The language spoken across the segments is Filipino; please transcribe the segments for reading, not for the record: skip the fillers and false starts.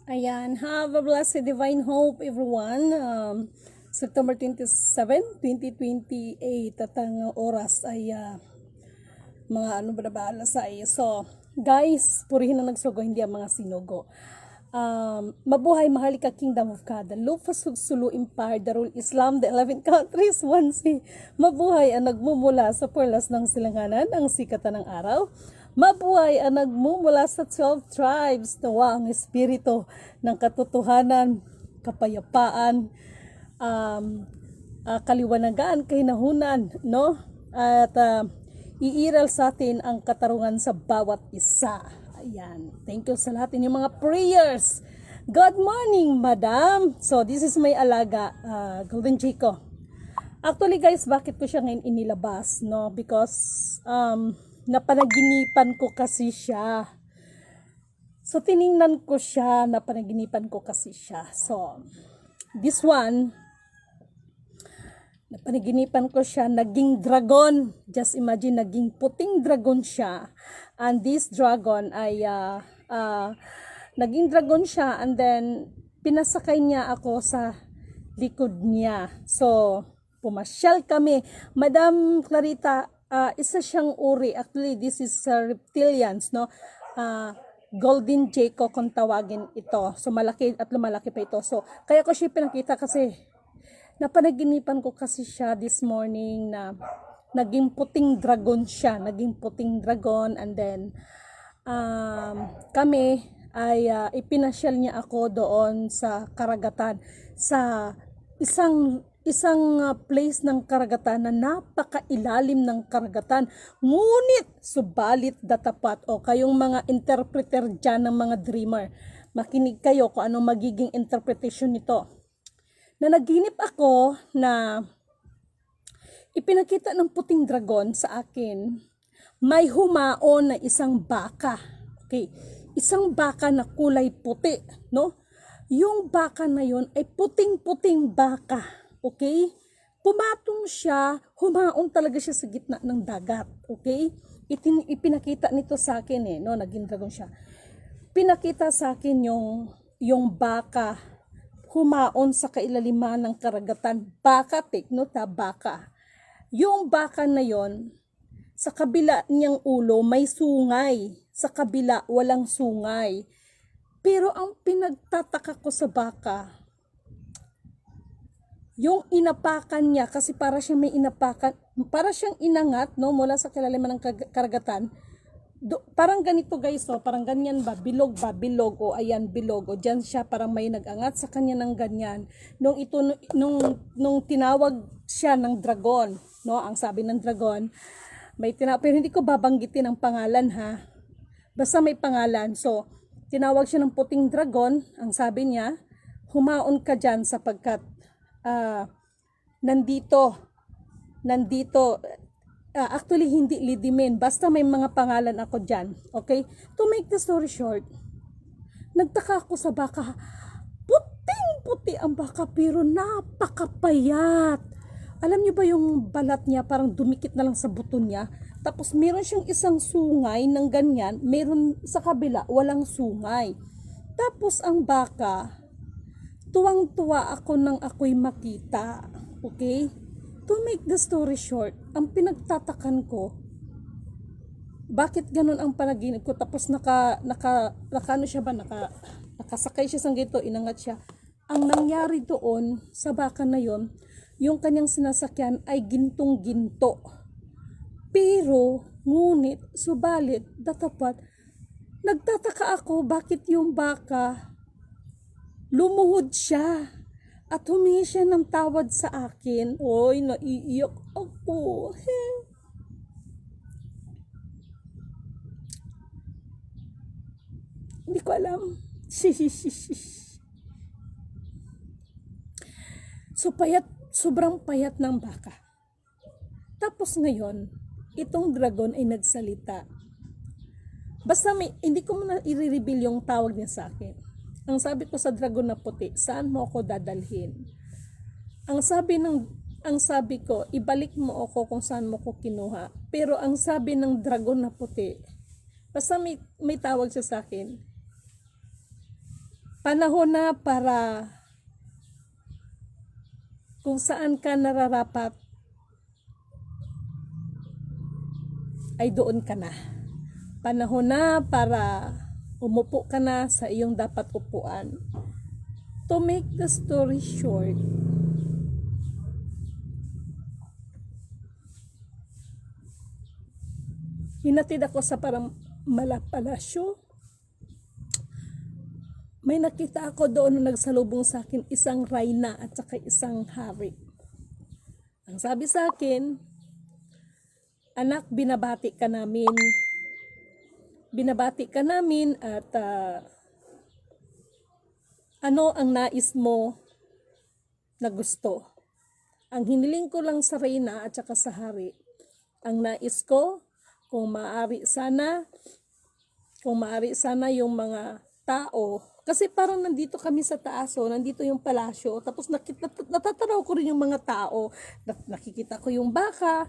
Ayan, have a blessed divine hope everyone. September 27, 2028 at ang oras ay mga ano ba na ba alas 6. So, guys, purihin ang nagsugo, hindi ang mga sinugo. Mabuhay mahalika Kingdom of God, the Lufas Sulu Empire, the Rule Islam, the 11 countries, one sea. Mabuhay ang nagmumula sa perlas ng silanganan, ang sikatan ng araw. Mabuhay ang nagmumula sa 12 tribes, nawa ang espiritu ng katotohanan, kapayapaan, kaliwanagan, kahinahunan, no? At iiral sa atin ang katarungan sa bawat isa. Ayan. Thank you sa lahat inyong mga prayers. Good morning, madam. So, this is my alaga, Golden Chico. Actually, guys, bakit ko siya ngayon inilabas, no? Because, napanaginipan ko kasi siya. So, tiningnan ko siya, napanaginipan ko kasi siya. So, this one, napanaginipan ko siya, naging dragon. Just imagine, naging puting dragon siya. And this dragon ay, naging dragon siya, and then, pinasakay niya ako sa likod niya. So, pumasyal kami. Madam Clarita, isa siyang uri. Actually, this is reptilians, no? Golden Jaco kung tawagin ito. So, malaki at lumalaki pa ito. So, kaya ko siya pinakita kasi napanaginipan ko kasi siya this morning na naging puting dragon siya. Naging puting dragon, and then kami ay ipinasyal niya ako doon sa karagatan, sa isang place ng karagatan na napakailalim ng karagatan, ngunit subalit datapat. O kayong mga interpreter dyan ng mga dreamer, makinig kayo kung anong magiging interpretation nito. Na naginip ako na ipinakita ng puting dragon sa akin, may humaon na isang baka. Okay, isang baka na kulay puti, no? Yung baka na yon ay puting-puting baka. Okay? Pumatong siya, humaon talaga siya sa gitna ng dagat. Okay? Ipinakita nito sa akin no? Naging dragon siya. Pinakita sa akin yung baka, humaon sa kailaliman ng karagatan. Baka, take note baka. Yung baka na yon, sa kabila niyang ulo may sungay. Sa kabila walang sungay. Pero ang pinagtataka ko sa baka, yung inapakan niya, kasi para siyang may inapakan, para siyang inangat, no, mula sa kilaliman ng karagatan. Parang ganito guys, so, parang ganyan ba, bilog, o ayan, bilog, o dyan siya, parang may nagangat sa kanya ng ganyan. Nung tinawag siya ng dragon, no, ang sabi ng dragon, may tinawag, pero hindi ko babanggitin ang pangalan ha, basta may pangalan. So, tinawag siya ng puting dragon, ang sabi niya, humaon ka dyan sapagkat nandito, actually hindi lidimin, basta may mga pangalan ako dyan. Okay? To make the story short, nagtaka ako sa baka, puting-puti ang baka pero napakapayat. Alam niyo ba yung balat niya parang dumikit na lang sa buto niya? Tapos meron siyang isang sungay ng ganyan, meron sa kabila, walang sungay. Tapos ang baka, tuwang-tuwa ako nang ako'y makita. Okay? To make the story short, ang pinagtatakan ko, bakit ganun ang panaginip ko? Tapos ano siya ba? Nakasakay siya sa gito, inangat siya. Ang nangyari doon sa baka na yon, yung kanyang sinasakyan ay gintong-ginto. Pero, ngunit, subalit, datapat, nagtataka ako bakit yung baka lumuhod siya at humingi siya ng tawad sa akin. Oy, naiiyak ako. Hindi ko alam. So, sobrang payat ng baka. Tapos ngayon, itong dragon ay nagsalita. Basta hindi ko muna i-reveal yung tawag niya sa akin. Ang sabi ko sa dragon na puti, saan mo ako dadalhin? Ang sabi ko, ibalik mo ako kung saan mo ko kinuha. Pero ang sabi ng dragon na puti, basta may tawag siya sa akin, Panahon na para kung saan ka nararapat ay doon ka na. Panahon na para umupo ka na sa iyong dapat upuan. To make the story short, hinatid ako sa parang malapalasyo. May nakita ako doon na nagsalubong sa akin isang reyna at saka isang hari. Ang sabi sa akin, anak, binabati ka namin. Binabati ka namin at ano ang nais mo na gusto? Ang hiniling ko lang sa reyna at saka sa hari, ang nais ko, kung maaari sana yung mga tao, kasi parang nandito kami sa taas, nandito yung palasyo, tapos natatanaw ko rin yung mga tao, nakikita ko yung baka,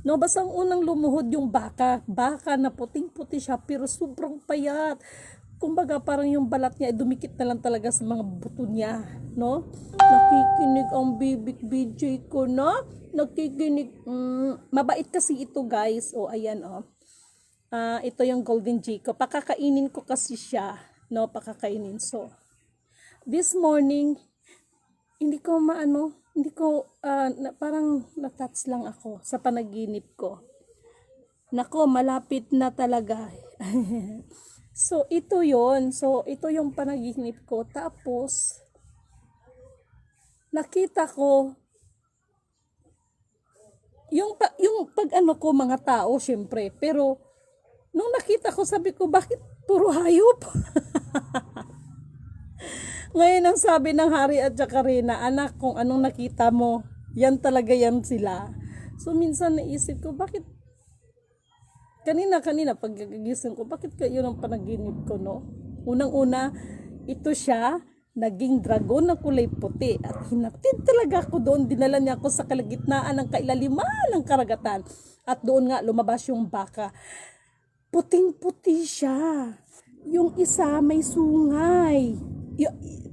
no, basta ang unang lumuhod yung baka na puting-puti siya, pero sobrang payat, kumbaga parang yung balat niya, dumikit na lang talaga sa mga buto niya, no, nakikinig ang bibig BJ ko na, nakikinig, mabait kasi ito guys, ayan ito yung golden G ko, pakakainin ko kasi siya, no, pakakainin. So, this morning, parang natouch lang ako sa panaginip ko. Nako, malapit na talaga. So, ito yon. So, ito yung panaginip ko. Tapos, nakita ko, yung pag ko, mga tao, syempre. Pero, nung nakita ko, sabi ko, bakit puro hayop? Ngayon ang sabi ng hari at saka reyna, anak, kung anong nakita mo, yan talaga yan sila. So minsan naisip ko, bakit kanina pag gigising ko, bakit yun ang panaginip ko, no? Unang-una, ito siya, naging dragon na kulay puti at hinatid talaga ako doon, dinala niya ako sa kalagitnaan ng kailaliman ng karagatan at doon nga lumabas yung baka. Puting-puti siya. Yung isa may sungay.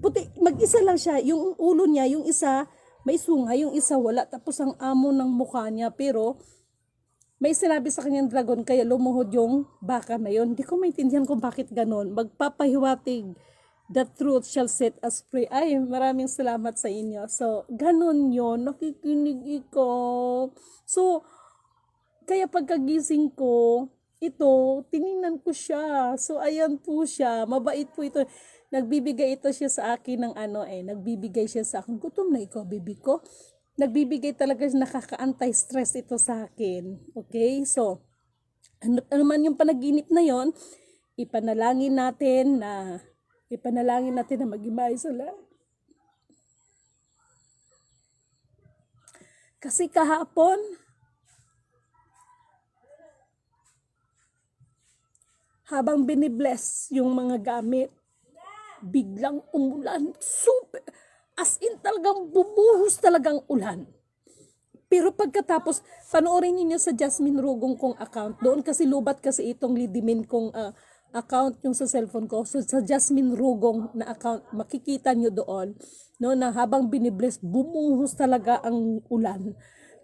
Puti, mag-isa lang siya. Yung ulo niya, yung isa may sungay, yung isa wala. Tapos ang amo ng mukha niya. Pero may sinabi sa kanyang dragon, kaya lumuhod yung baka na yun. Hindi ko maintindihan kung bakit ganon. Magpapahiwatig, the truth shall set us free. Ay, maraming salamat sa inyo. So, ganon yun. Nakikinig ikaw. So, kaya pagkagising ko, ito, tiningnan ko siya. So, ayan po siya. Mabait po ito. Nagbibigay ito siya sa akin ng nagbibigay siya sa akin. Gutom na ikaw, bibi ko. Nagbibigay talaga, nakaka-anti-stress ito sa akin. Okay? So, ano man yung panaginip na yon, ipanalangin natin na mag-imay sila. Kasi kahapon, habang binibless yung mga gamit, biglang umulan. Super, as in talagang bumuhos talagang ulan. Pero pagkatapos, panoorin niyo sa Jasmine Rugong kong account. Doon kasi lubat kasi itong lidimin kong account yung sa cellphone ko. So sa Jasmine Rugong na account, makikita niyo doon, no, na habang binibless, bumuhos talaga ang ulan.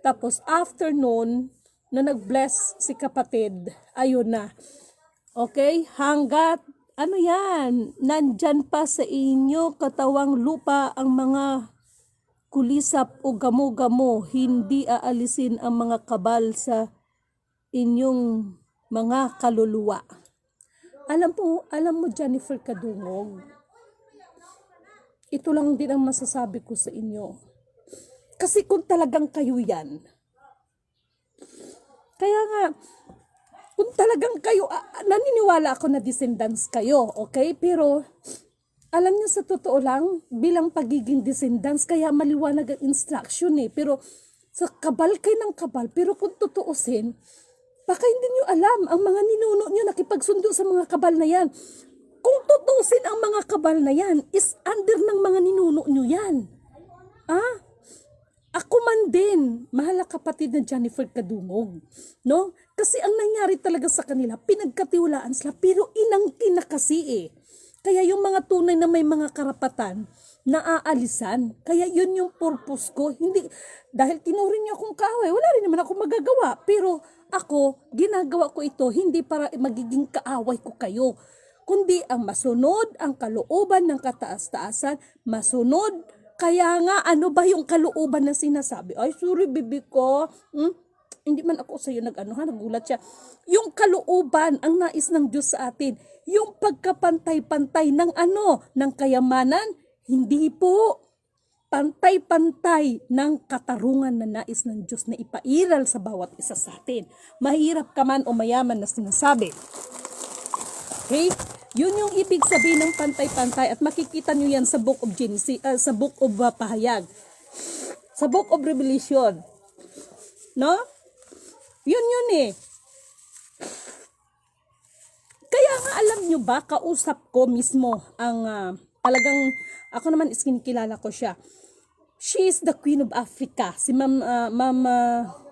Tapos afternoon, na nag-bless si kapatid, ayun na. Okay, hanggat nandyan pa sa inyo katawang lupa ang mga kulisap o gamo-gamo, hindi aalisin ang mga kabal sa inyong mga kaluluwa. Alam mo Jennifer Kadungog, ito lang din ang masasabi ko sa inyo. Kasi kung talagang kayo yan, kaya nga, kung talagang kayo, naniniwala ako na descendants kayo, okay? Pero, alam niyo sa totoo lang, bilang pagiging descendants, kaya maliwanag ang instruction Pero, sa kabal kayo ng kabal, pero kung tutuusin, baka hindi niyo alam, ang mga ninuno niyo nakipagsundo sa mga kabal na yan. Kung tutuusin ang mga kabal na yan, is under ng mga ninuno niyo yan. Ako man din, mahal na kapatid na Jennifer Kadungog, no? Kasi ang nangyari talaga sa kanila, pinagkatiwalaan sila, pero inangkin na kasi Kaya yung mga tunay na may mga karapatan, naaalisan. Kaya yun yung purpose ko. Hindi, dahil tinuring niyo akong kaaway, wala rin naman ako magagawa. Pero ako, ginagawa ko ito hindi para magiging kaaway ko kayo, kundi ang masunod ang kalooban ng kataas-taasan, masunod. Kaya nga, ano ba yung kalooban na sinasabi? Ay, sorry, bibi ko. Hindi man ako sa'yo nagulat siya. Yung kalooban, ang nais ng Diyos sa atin, yung pagkapantay-pantay ng kayamanan, hindi po. Pantay-pantay ng katarungan na nais ng Diyos na ipairal sa bawat isa sa atin. Mahirap ka man o mayaman na sinasabi. Okay? Yun yung ibig sabihin ng pantay-pantay at makikita nyo yan sa Book of Genesis, sa Book of Pahayag. Sa Book of Revelation. No? Yun eh. Kaya nga alam nyo ba, kausap ko mismo ang talagang, ako naman is kinikilala ko siya. She is the Queen of Africa, si Ma'am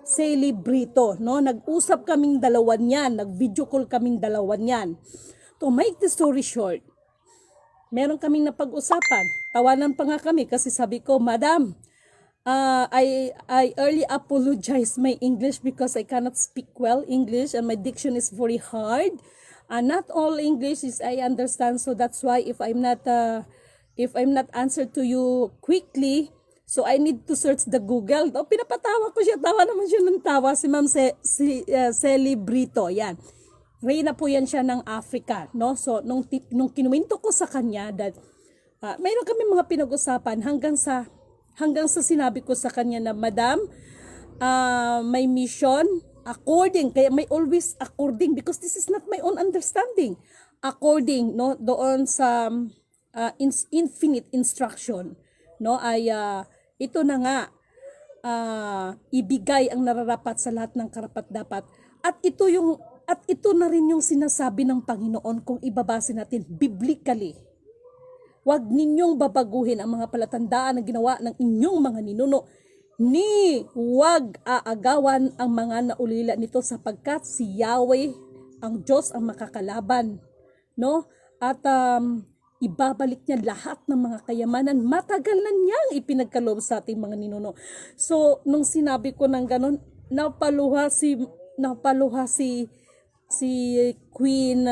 Sally Brito, no? Nag-usap kaming dalawa niyan, nag-video call kaming dalawa niyan. To make the story short, meron kaming napag-usapan. Tawanan pa nga kami kasi sabi ko, Madam, I early apologize my English because I cannot speak well English and my diction is very hard. Not all English is I understand, so that's why if I'm not answered to you quickly, so I need to search the Google. Pinapatawa ko siya, tawa naman siya ng tawa si Ma'am Sally Brito, yan. Reyna po yan siya ng Africa, no? So nung kinuwento ko sa kanya that mayroon kami mga pinag-usapan hanggang sa sinabi ko sa kanya na, Madam, may mission according, kaya may always according because this is not my own understanding. According, no, doon sa infinite instruction, no, ay ito na nga, ibigay ang nararapat sa lahat ng karapat-dapat. At ito na rin yung sinasabi ng Panginoon kung ibabase natin biblically. Huwag ninyong babaguhin ang mga palatandaan na ginawa ng inyong mga ninuno, ni huwag aagawan ang mga naulila nito sapagkat si Yahweh, ang Diyos, ang makakalaban. No? At ibabalik niya lahat ng mga kayamanan. Matagal na niyang ipinagkaloob sa ating mga ninuno. So, nung sinabi ko ng ganon, napaluha si Queen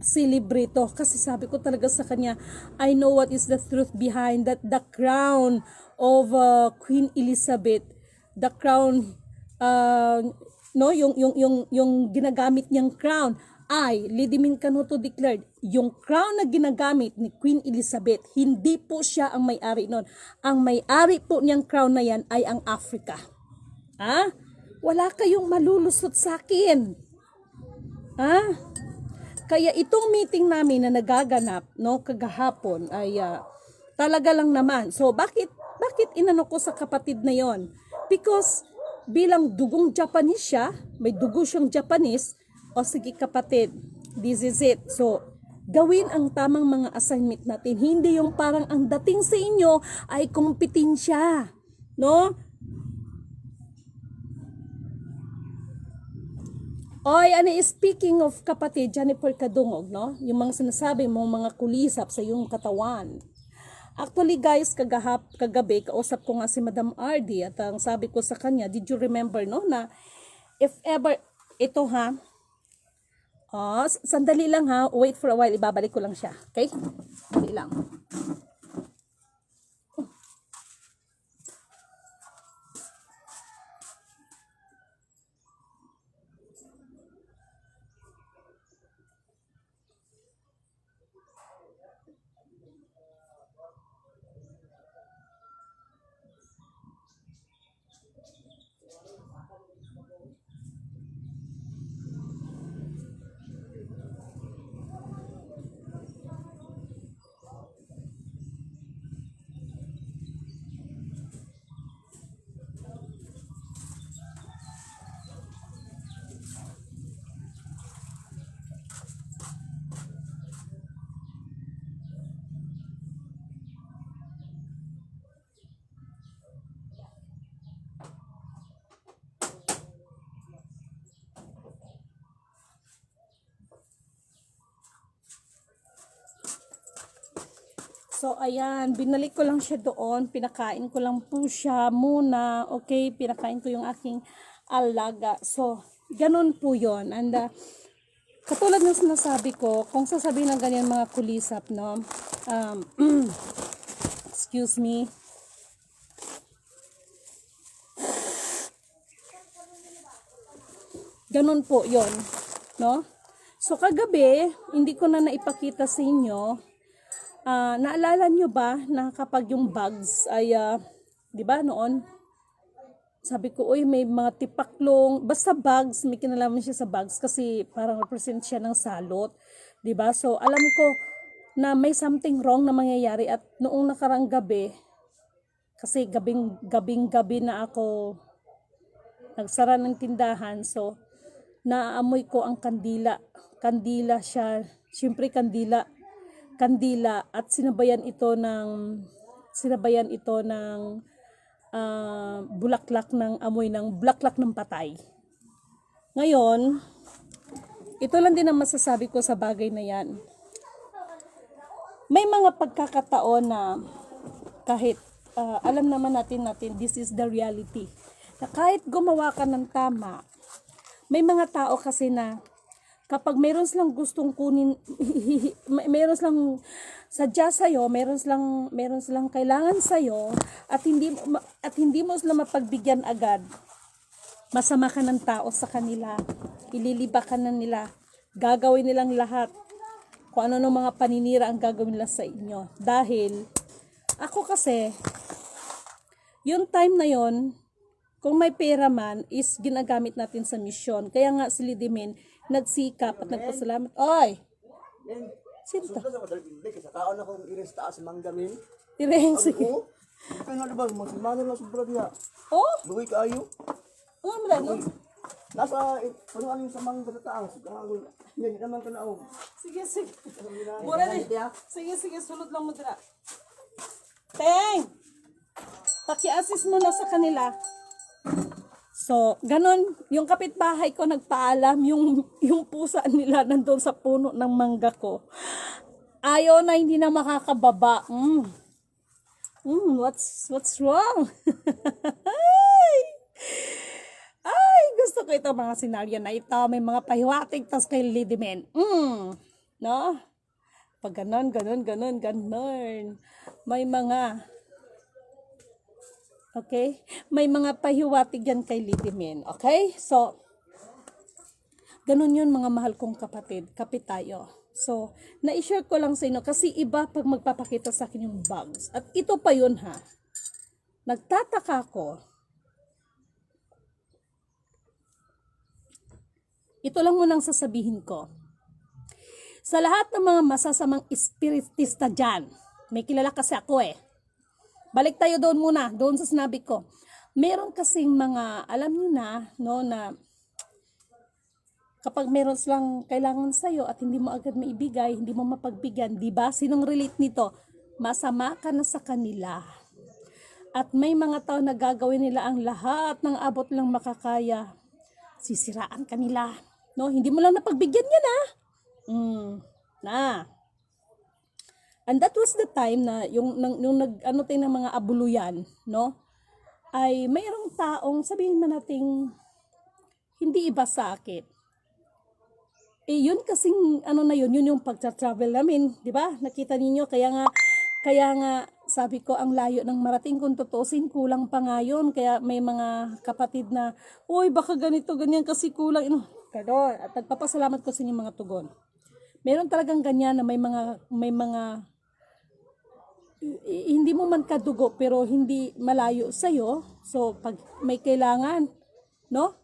Celebrito kasi sabi ko talaga sa kanya, I know what is the truth behind that, the crown of Queen Elizabeth, the crown no, yung ginagamit niyang crown ay Lidimin Kanuto declared, yung crown na ginagamit ni Queen Elizabeth, hindi po siya ang may-ari noon. Ang may-ari po niyang crown na yan ay ang Africa. Wala kayong malulusot sa akin. Kaya itong meeting namin na nagaganap, no, kagahapon ay talaga lang naman. So bakit inano ko sa kapatid na yon? Because bilang dugong Japanese siya, may dugo siyang Japanese, o sige kapatid, this is it. So gawin ang tamang mga assignment natin. Hindi yung parang ang dating sa inyo ay kompetensya, no? Oy, speaking of kapatid, Jennifer Kadungog, no? Yung mga sinasabi mong mga kulisap sa iyong katawan. Actually guys, kagabi, kausap ko nga si Madam RD at ang sabi ko sa kanya, did you remember, no, na if ever, ito sandali lang wait for a while, ibabalik ko lang siya, okay? Sandali lang. So, ayan, binalik ko lang siya doon. Pinakain ko lang po siya muna. Okay, pinakain ko yung aking alaga. So, ganun po yon. And, katulad ng sinasabi ko, kung sasabihin ng ganyan mga kulisap, no? Excuse me. Ganun po yon, no? So, kagabi, hindi ko na naipakita sa inyo. Naalala nyo ba na kapag yung bugs ay, di ba noon, sabi ko, uy, may mga tipaklong, basta bugs, may kinalaman siya sa bugs kasi parang represent siya ng salot, di ba? So, alam ko na may something wrong na mangyayari at noong nakarang gabi, kasi gabi na ako nagsara ng tindahan, so, naamoy ko ang kandila. Kandila siya, syempre kandila at sinabayan ito ng bulaklak ng amoy ng bulaklak ng patay. Ngayon, ito lang din ang masasabi ko sa bagay na yan. May mga pagkakataon na kahit alam naman natin this is the reality. Na kahit gumawa ka ng tama, may mga tao kasi na kapag meron silang gustong kunin, meron silang sadya sa'yo, meron silang kailangan sa'yo, at hindi mo sila mapagbigyan agad, masama ka ng tao sa kanila, ililiba ka na nila, gagawin nilang lahat, kung ano ng mga paninira ang gagawin nila sa inyo. Dahil, ako kasi, yung time na yon, kung may pera man, is ginagamit natin sa misyon. Kaya nga si Lidimin, nagsikap at nagpasalamat. Oy! Sino to? Sa kaon akong iris taas manggamin. Tireng, sige. Oo. Kaya nga diba, magsimano lang sobra diya. Oh? Luwi kayo. Ano mo lang, no? Nasa, panuan yung sa mangga sa taas. Yan, naman ka na ako. Sige. Mura din. Sige, sulod lang mo dira. Teng! Paki-assist mo na sa kanila. So, ganun, yung kapitbahay ko nagpaalam, yung pusa nila nandun sa puno ng mangga ko. Ayaw na, hindi na makakababa. What's wrong? Ay, gusto ko ito mga senaryo na ito. May mga pahiwatig, tas kay Lidimen. No? Pag ganun. May mga okay? May mga pahiwatig yan kay Lidimen. Okay? So, ganun yun mga mahal kong kapatid. Kapit tayo. So, na-share ko lang sa inyo kasi iba pag magpapakita sa akin yung bugs. At ito pa yun ha. Nagtataka ko. Ito lang munang sasabihin ko. Sa lahat ng mga masasamang espiritista dyan, may kilala kasi ako Balik tayo doon muna, doon sa sinabi ko. Meron kasing mga, alam nyo na, no, na kapag meron silang kailangan sa'yo at hindi mo agad maibigay, hindi mo mapagbigyan, di ba? Sinong relate nito? Masama ka na sa kanila. At may mga tao na gagawin nila ang lahat ng abot lang makakaya. Sisiraan ka nila. No? Hindi mo lang napagbigyan yan, And that was the time na yung nag-ano tayo ng mga abuluyan, no? Ay mayroong taong sabihin man nating hindi iba sa akin. Yun kasing ano na yun yung pagta-travel namin, di ba? Nakita ninyo kaya nga sabi ko ang layo ng marating kung tutusin, kulang pa nga yun. Kaya may mga kapatid na, uy baka ganito, ganyan kasi kulang. Pardon, at nagpapasalamat ko sa inyong mga tugon. Meron talagang ganyan na may mga hindi mo man kadugo pero hindi malayo sa'yo. So, pag may kailangan, no?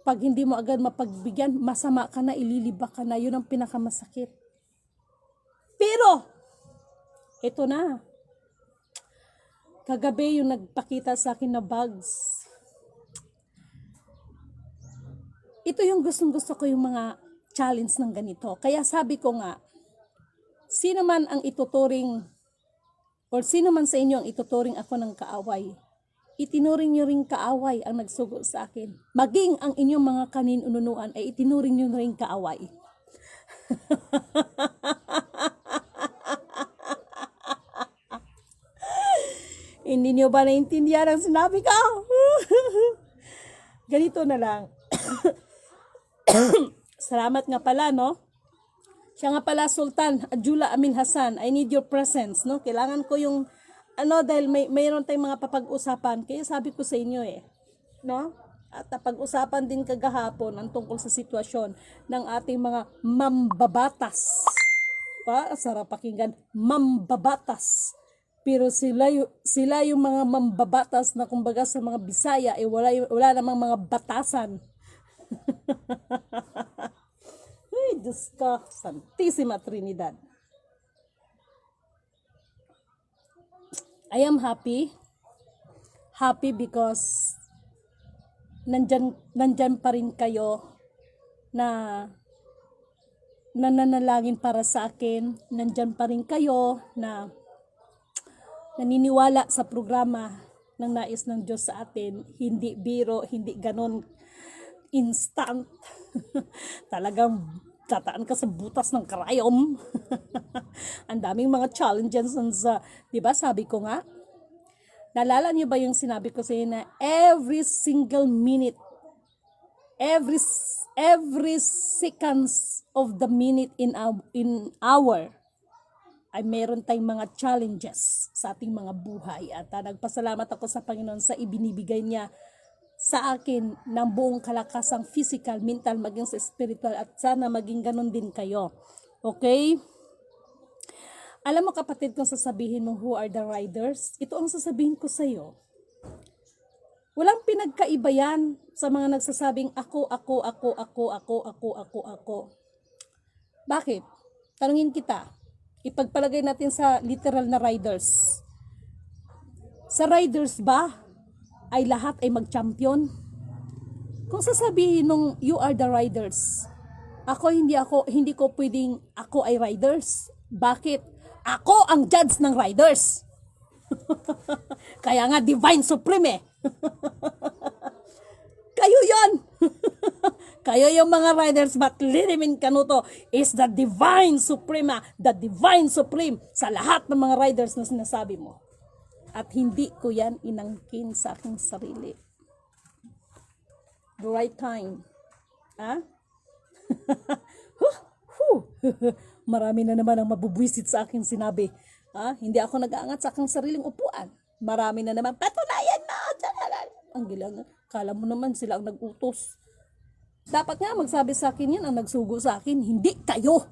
Pag hindi mo agad mapagbigyan, masama ka na, ililiba ka na. Yun ang pinakamasakit. Pero, ito na. Kagabi yung nagpakita sa akin na bugs. Ito yung gustong-gusto ko yung mga challenge ng ganito. Kaya sabi ko nga, sino man ang ituturing or sino man sa inyo ang ituturing ako ng kaaway, itinuring nyo ring kaaway ang nagsugo sa akin. Maging ang inyong mga kaninunuan ay itinuring nyo ring kaaway. Hindi niyo ba naintindihan ang sinabi ko? Ganito na lang. Salamat nga pala, no? Siya nga pala, Sultan Adjula Amin Hassan. I need your presence, no? Kailangan ko yung, dahil mayroon tayong mga papag-usapan. Kaya sabi ko sa inyo no? At pag-usapan din kagahapon ang tungkol sa sitwasyon ng ating mga mambabatas. Sarap pakinggan, mambabatas. Pero sila yung mga mambabatas na kumbaga sa mga Bisaya, wala namang mga batasan. Ay, Diyos ko, Santissima Trinidad. I am happy. Happy because nandyan pa rin kayo na nananalangin para sa akin. Nandyan pa rin kayo na naniniwala sa programa ng nais ng Diyos sa atin. Hindi biro, hindi ganon instant. Talagang tataan ka sa butas ng karayom. Ang daming mga challenges sa, 'di ba? Sabi ko nga, naalala niyo ba yung sinabi ko sa inyo na every single minute, every seconds of the minute in hour ay meron tayong mga challenges sa ating mga buhay. At nagpasalamat ako sa Panginoon sa ibinibigay niya sa akin ng buong kalakasang physical, mental, maging sa spiritual, at sana maging ganun din kayo. Okay? Alam mo kapatid, kung sasabihin mo who are the riders, ito ang sasabihin ko sa iyo. Walang pinagkaiba yan sa mga nagsasabing ako. Bakit? Tanungin kita. Ipagpalagay natin sa literal na riders. Sa riders ba ay lahat ay mag-champion? Kung sasabihin nung you are the riders, hindi ko pwedeng ako ay riders. Bakit? Ako ang judge ng riders. Kaya nga Divine Supreme Kayo yon. Kayo yung mga riders, but Lirimin Canuto is the Divine Suprema, the Divine Supreme sa lahat ng mga riders na sinasabi mo. At hindi ko yan inangkin sa aking sarili. The right time. Marami na naman ang mabubwisit sa aking sinabi. Hindi ako nag-aangat sa aking sariling upuan. Marami na naman, patunayan mo! Ang gilang, kala mo naman sila ang nag-utos. Dapat nga magsabi sa akin yan, ang nagsugo sa akin, hindi kayo.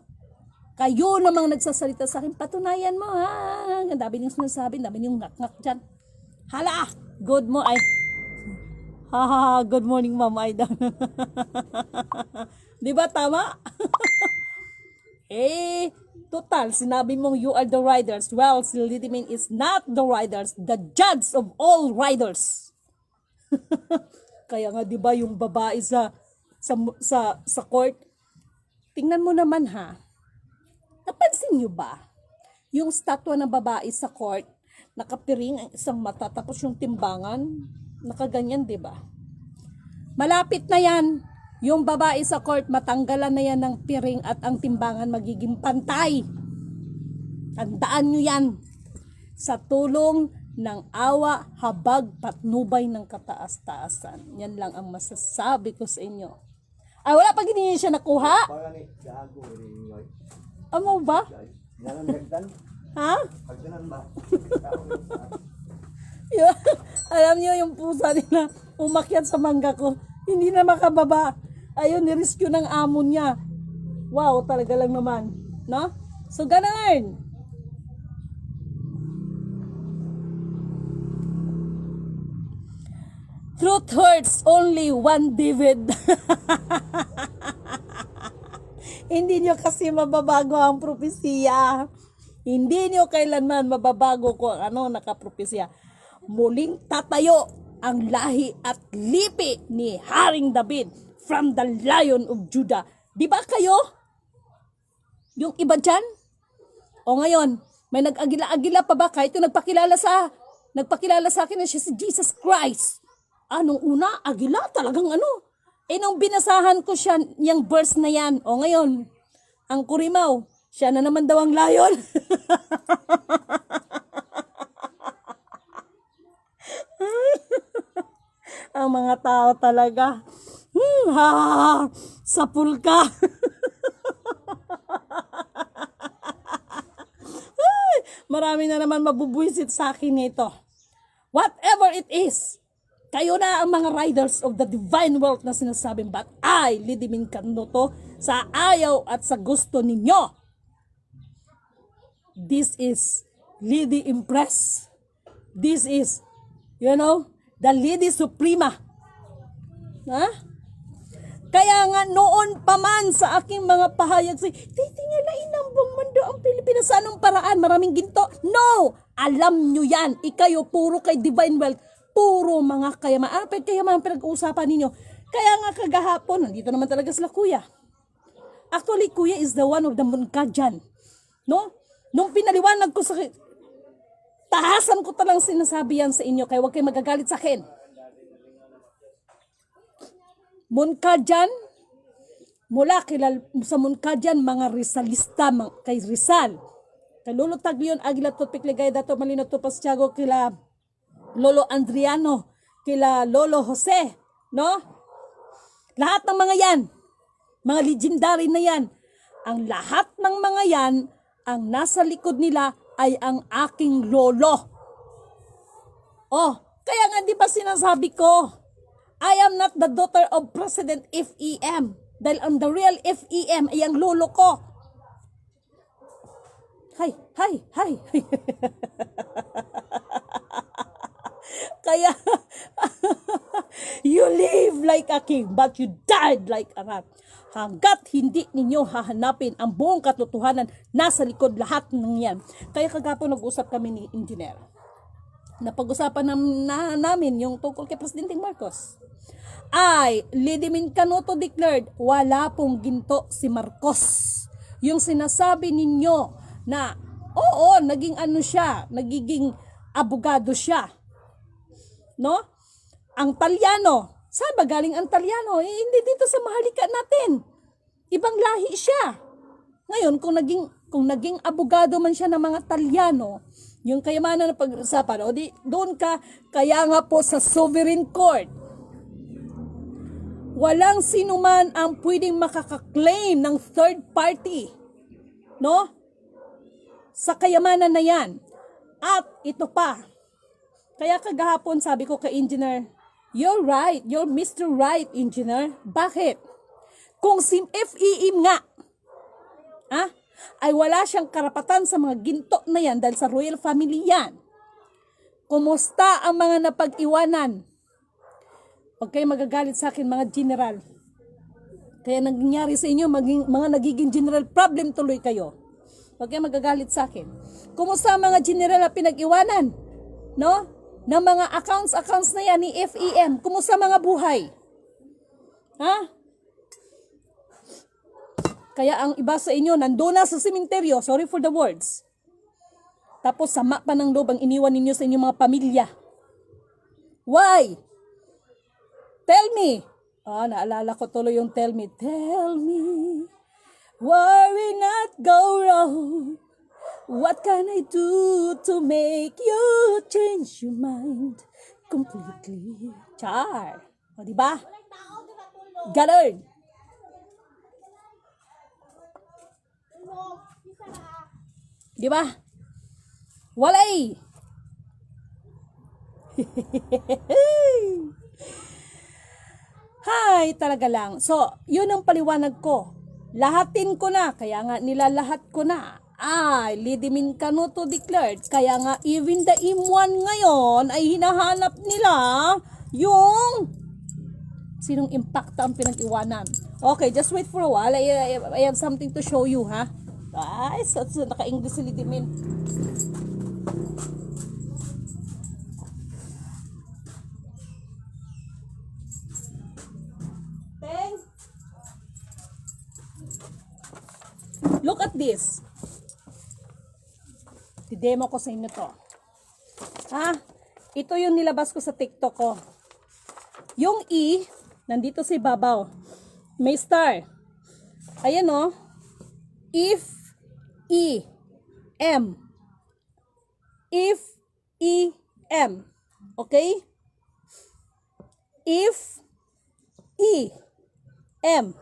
Kayo namang nagsasalita sa akin, patunayan mo ha. Ang dami niyong sinasabi, ang dami niyong ngak-ngak dyan. Hala, good morning ma'am Aida. Di ba tama? Total, sinabi mong you are the riders. Well, si Lidimin is not the riders, the judge of all riders. Kaya nga 'di ba yung babae sa court, tingnan mo naman ha. Napansin niyo ba? Yung statwa ng babae sa court, nakapiring ang isang mata tapos yung timbangan nakaganyan, 'di ba? Malapit na 'yan. Yung babae sa court, matanggalan na yan ng piring at ang timbangan magiging pantay. Tandaan nyo yan. Sa tulong ng awa, habag, patnubay ng kataas-taasan. Yan lang ang masasabi ko sa inyo. Wala pa hindi siya nakuha? Ano ba? Ha? Alam nyo yung pusa nila umakyat sa mangga ko. Hindi na makababa. Ayun, nirescue ng amo niya. Wow, talaga lang naman. No? So, ganun. Truth hurts only one David. Hindi nyo kasi mababago ang propesya. Hindi nyo kailanman mababago kung ano nakapropesya. Muling tatayo ang lahi at lipi ni Haring David from the Lion of Judah. Di ba kayo? Yung iba dyan? O ngayon, may nag-agila-agila pa ba kahit yung nagpakilala sa akin na siya si Jesus Christ. Nung una, agila talagang ano. Nung binasahan ko siya, yung verse na yan. O ngayon, ang kurimaw, siya na naman daw ang lion. mga tao talaga. Sapul ka. Ay, marami na naman mabubwisit sa akin nito. Whatever it is, kayo na ang mga riders of the divine wealth na sinasabing, but I, Lidimin Canuto, sa ayaw at sa gusto ninyo. This is Lidi Impress. This is, the Lidi Suprema. Ha? Kaya nga noon pa man sa aking mga pahayag, titingalain ng buong mundo ang Pilipinas sa anong paraan, maraming ginto. No! Alam nyo yan. Ikayo, puro kay divine wealth. Puro mga kayaman. Kayaman ang pinag-uusapan ninyo. Kaya nga kagahapon, nandito naman talaga sila kuya. Actually, kuya is the one of the Munkadyan. No? Nung pinaliwanag ko sa... Tahasan ko talang sinasabi yan sa inyo, kaya huwag kayo magagalit sa akin. Munkadyan, mula sa Munkadyan, mga Rizalista, kay Rizal, kay Lolo Taglion, Aguila, Tupik, Ligay, Dato, Malino, Tupas, Tiago, kila Lolo Andriano, kila Lolo Jose, no? Lahat ng mga yan, mga legendary na yan, ang lahat ng mga yan, ang nasa likod nila ay ang aking lolo. Oh, kaya nga di ba sinasabi ko, I am not the daughter of President FEM. Dahil ang the real FEM ay ang lolo ko. Hay. Kaya, you live like a king, but you died like a rat. Hanggat hindi ninyo hahanapin ang buong katotohanan, nasa likod lahat ng yan. Kaya kagapon nag-usap kami ni Engineer. Napag-usapan namin yung tungkol kay Presidente Marcos. Lidimin Canuto declared, wala pong ginto si Marcos. Yung sinasabi ninyo na, oo, naging nagiging abogado siya. No? Ang Talyano, saan ba galing ang Talyano? Hindi dito sa mahalika natin. Ibang lahi siya. Ngayon, kung naging abogado man siya ng mga Talyano, yung kayamanan na pag-usapan, doon ka, kaya nga po sa Sovereign Court, walang sinuman ang pwedeng makakaklaim ng third party, no? Sa kayamanan na yan. At ito pa, kaya kagahapon sabi ko kay Engineer, you're right, you're Mr. Right, Engineer. Bakit? Kung si FEM nga, ay wala siyang karapatan sa mga ginto na yan dahil sa royal family yan. Kumusta ang mga napag-iwanan? Huwag kayo magagalit sa akin, mga general. Kaya nangyayari sa inyo, mga nagiging general problem tuloy kayo. Huwag kayo magagalit sa akin. Kumusta ang mga general na pinag-iwanan? No? Ng mga accounts na yan ni FEM. Kumusta mga buhay? Ha? Kaya ang iba sa inyo, nandun na sa sementeryo, sorry for the words. Tapos sama pa ng loob ang iniwan ninyo sa inyong mga pamilya. Why? Tell me. Naalala ko tuloy yung tell me. Tell me, why we not go wrong? What can I do to make you change your mind completely? Char. O, diba? Ganon. Diba? Walay. Hay, talaga lang. So, yun ang paliwanag ko. Lahatin ko na. Kaya nga nilalahat ko na. Lidimin Canuto declared. Kaya nga even the M1 ngayon ay hinahanap nila yung sinong impacta ang pinag-iwanan. Okay, just wait for a while. I have something to show you, ha? So naka-English si Lidimin. Look at this. I-demo ko sa inyo to. Ito yung nilabas ko sa TikTok ko. Yung E, nandito sa ibabaw. May star. Ayan o. If E M. If E M. Okay? if E, M.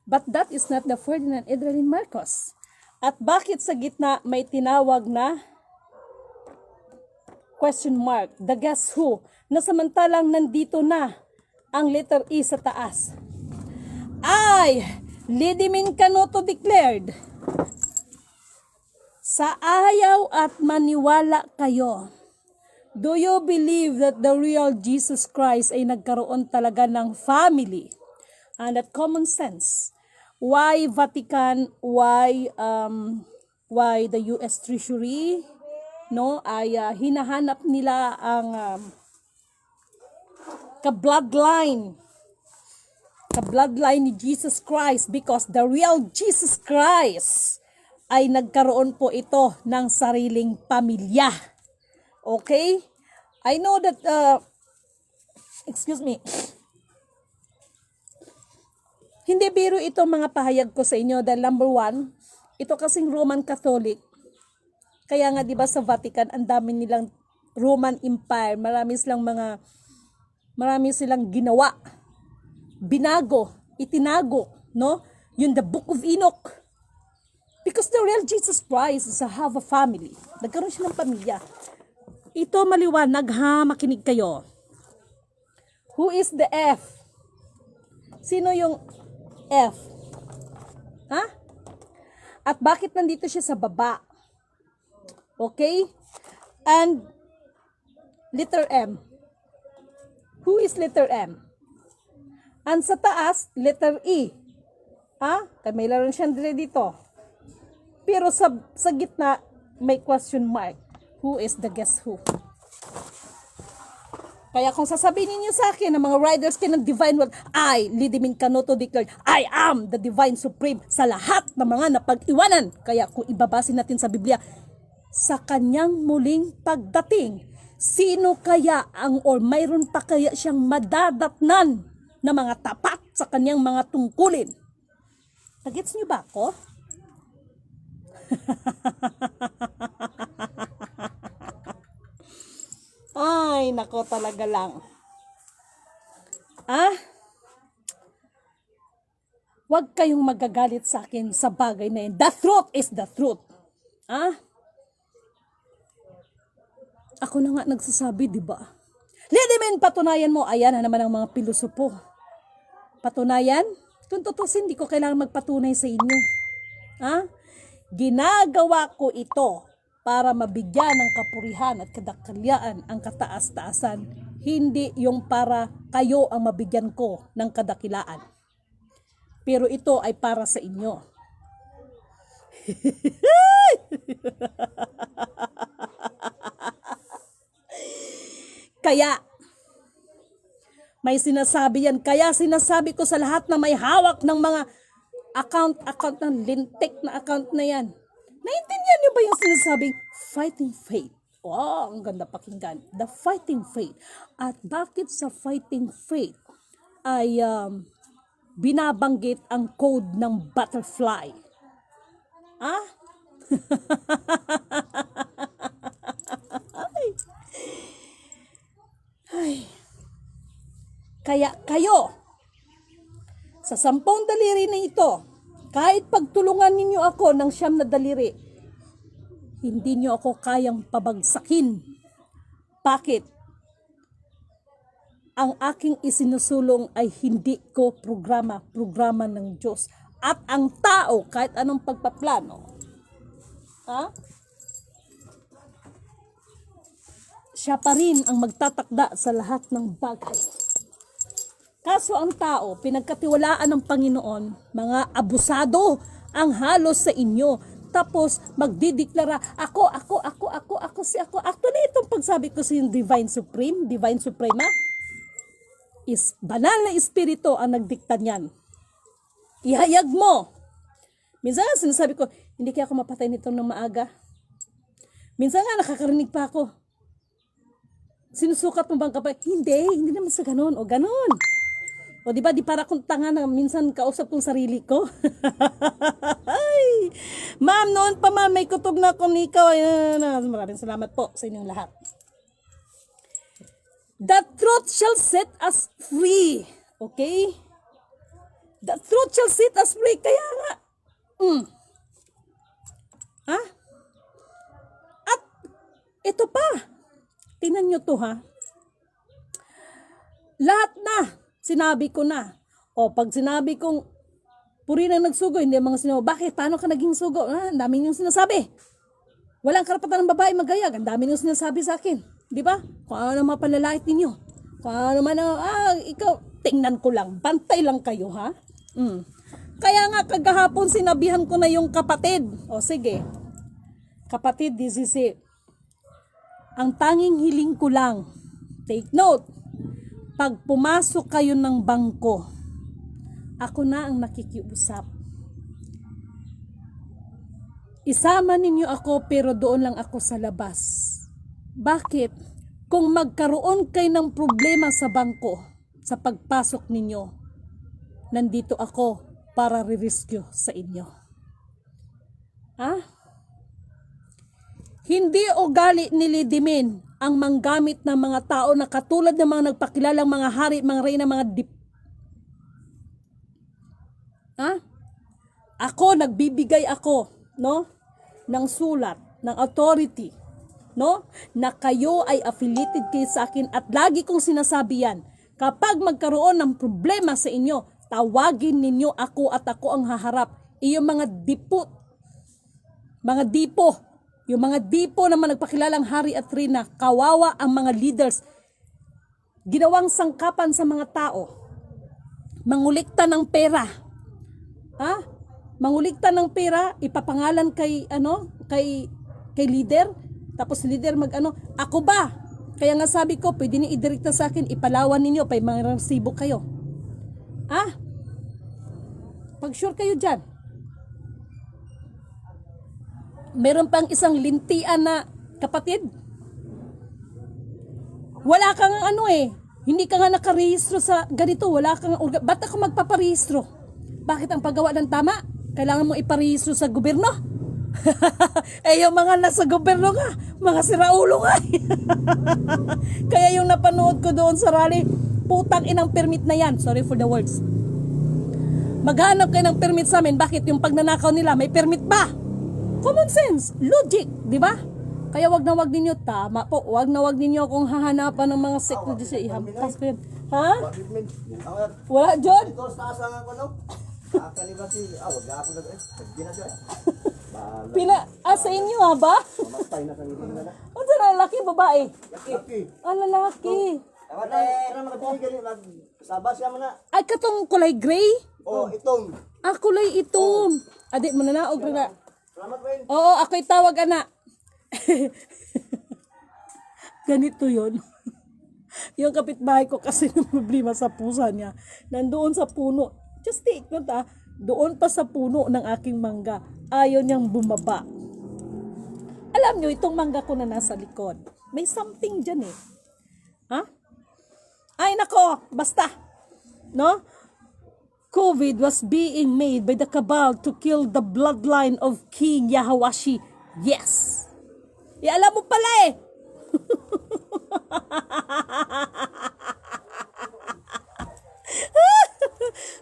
But that is not the Ferdinand Edralin Marcos. At bakit sa gitna may tinawag na question mark, the guess who, na samantalang nandito na ang letter E sa taas? I, Lidimin Canoto declared, sa ayaw at maniwala kayo, do you believe that the real Jesus Christ ay nagkaroon talaga ng family? And at common sense, why Vatican, why the US Treasury, no, ay hinahanap nila ang ka-bloodline ni Jesus Christ, because the real Jesus Christ ay nagkaroon po ito ng sariling pamilya. Okay? I know that, excuse me, hindi biro ito mga pahayag ko sa inyo dahil number one, ito kasing Roman Catholic. Kaya nga 'di ba sa Vatican ang dami nilang Roman Empire, marami silang ginawa, binago, itinago, no? Yung the Book of Enoch. Because the real Jesus Christ is have a family. Nagkaroon siya ng pamilya. Ito maliwanag ha, makinig kayo. Who is the F? Sino yung F? Ha? At bakit nandito siya sa baba? Okay? And letter M. Who is letter M? And sa taas, letter E. Ha? May laron siya dito. Pero sa gitna, may question mark. Who is the guess who? Kaya kung sasabihin niyo sa akin ng mga riders kayo ng Divine World, I, Lidimin Canoto declared, I am the Divine Supreme sa lahat ng mga napag-iwanan. Kaya kung ibabasin natin sa Biblia, sa kanyang muling pagdating, sino kaya or mayroon pa kaya siyang madadatnan na mga tapat sa kanyang mga tungkulin? Nagets niyo ba ako? Ay, nako talaga lang. Huwag kayong magagalit sa akin sa bagay na yun. The truth is the truth. Ako na nga nagsasabi, di ba? Lidimin, patunayan mo. Ayan na naman ang mga pilosopo. Patunayan? Kung tutusin, di ko kailangan magpatunay sa inyo. Ginagawa ko ito para mabigyan ng kapurihan at kadakilaan ang kataas-taasan, hindi yung para kayo ang mabigyan ko ng kadakilaan. Pero ito ay para sa inyo. Kaya, may sinasabi yan. Kaya sinasabi ko sa lahat na may hawak ng mga account ng lintik na account na yan. Naintindihan niyo ba yung sinasabing fighting faith? Wow, ang ganda pakinggan. The fighting faith. At bakit sa fighting faith ay binabanggit ang code ng butterfly? Ay. Kaya kayo, sa 10 daliri na ito, kahit pagtulungan ninyo ako ng 9 na daliri, hindi nyo ako kayang pabagsakin. Bakit? Ang aking isinusulong ay hindi ko programa ng Diyos. At ang tao, kahit anong pagpaplano, siya pa rin ang magtatakda sa lahat ng bagay. Kaso ang tao, pinagkatiwalaan ng Panginoon, mga abusado ang halos sa inyo. Tapos magdideklara, ako, Actually, itong pagsabi ko sa Divine Suprema, is banal na espiritu ang nagdikta niyan. Ihayag mo. Minsan nga sinasabi ko, hindi kaya ako mapatay nito ng maaga. Minsan nga nakakarinig pa ako. Sinusukat mo bang kapay? Hindi naman sa ganun. O ganun. O di ba di para kung tanga na minsan kausap kong sarili ko. Ay, ma'am, noon pa ma'am, may kutob na ako ni ikaw. Maraming salamat po sa inyong lahat. The truth shall set us free. Okay? The truth shall set us free. Kaya nga, ha? At ito pa. Tingnan nyo to, ha? Lahat na. Sinabi ko na. O, pag sinabi kong puri na nagsugo, hindi mga sinabi, bakit? Paano ka naging sugo? Ang dami niyong sinasabi. Walang karapatan ng babae magayag. Ang dami niyong sinasabi sa akin. Di ba? Kung ano naman palalait ninyo. Kung ano naman, ikaw, tingnan ko lang. Bantay lang kayo, ha? Kaya nga, kagahapon sinabihan ko na yung kapatid. O, sige. Kapatid, this is it. Ang tanging hiling ko lang, take note, pag pumasok kayo ng bangko, ako na ang nakikiusap. Isama ninyo ako pero doon lang ako sa labas. Bakit? Kung magkaroon kayo ng problema sa bangko, sa pagpasok ninyo, nandito ako para re-rescue sa inyo. Ha? Hindi ugali ni Lidimin ang manggamit ng mga tao na katulad ng mga nagpakilalang mga hari, mga reyna, mga ha? Ako, nagbibigay ako, no? Ng sulat, ng authority, no? Na kayo ay affiliated kayo sa akin at lagi kong sinasabi yan. Kapag magkaroon ng problema sa inyo, tawagin ninyo ako at ako ang haharap. Iyong mga dipo, yung mga dipo na nagpakilalang hari at reyna, kawawa ang mga leaders. Ginawang sangkapan sa mga tao. Mangulikta ng pera. Ha? Mangulikta ng pera, ipapangalan kay leader, tapos leader ako ba? Kaya nga sabi ko, pwede niyo idirekta sa akin, ipalawan ninyo, pa mga resibo kayo. Ha? Pag sure kayo dyan. Meron pang isang lintian na kapatid. Wala kang hindi ka nga nakarehistro sa ganito, ba't ako magpaparehistro? Bakit ang paggawa ng tama? Kailangan mo iparehistro sa gobyerno? Yung mga nasa gobyerno nga, mga siraulo nga. Kaya yung napanood ko doon sa rally, putang inang permit na yan. Sorry for the words. Maghanap kayo ng permit sa amin. Bakit? Yung pagnanakaw nila, may permit ba? Common sense, logic, di ba? Kaya wag na wag ninyo, tama po, wag na wag ninyo kung hahanapan ng mga secret siya, ihampas ko yun. Ha? Wala, John? Ito sa taas lang ako, no? Kakalibati. Wag na ako ginagawa. Sa inyo ha ba? Mamatay na sa libing na. Ano sa lalaki, babae? Laki. Lalaki. Sabas siya mo na. Ay, katong kulay gray? Itong. Kulay itom. Adik, mananaog na. Salamat, Wayne. Oo, ako'y tawag, anak. Ganito yon. Yung kapitbahay ko kasi ng problema sa pusa niya. Nandoon sa puno. Just take note doon pa sa puno ng aking mangga. Ayaw niyang bumaba. Alam niyo, itong mangga ko na nasa likod. May something dyan eh. Ha? Ay nako, basta. No? COVID was being made by the cabal to kill the bloodline of King Yahawashi. Yes. Alam mo pala eh.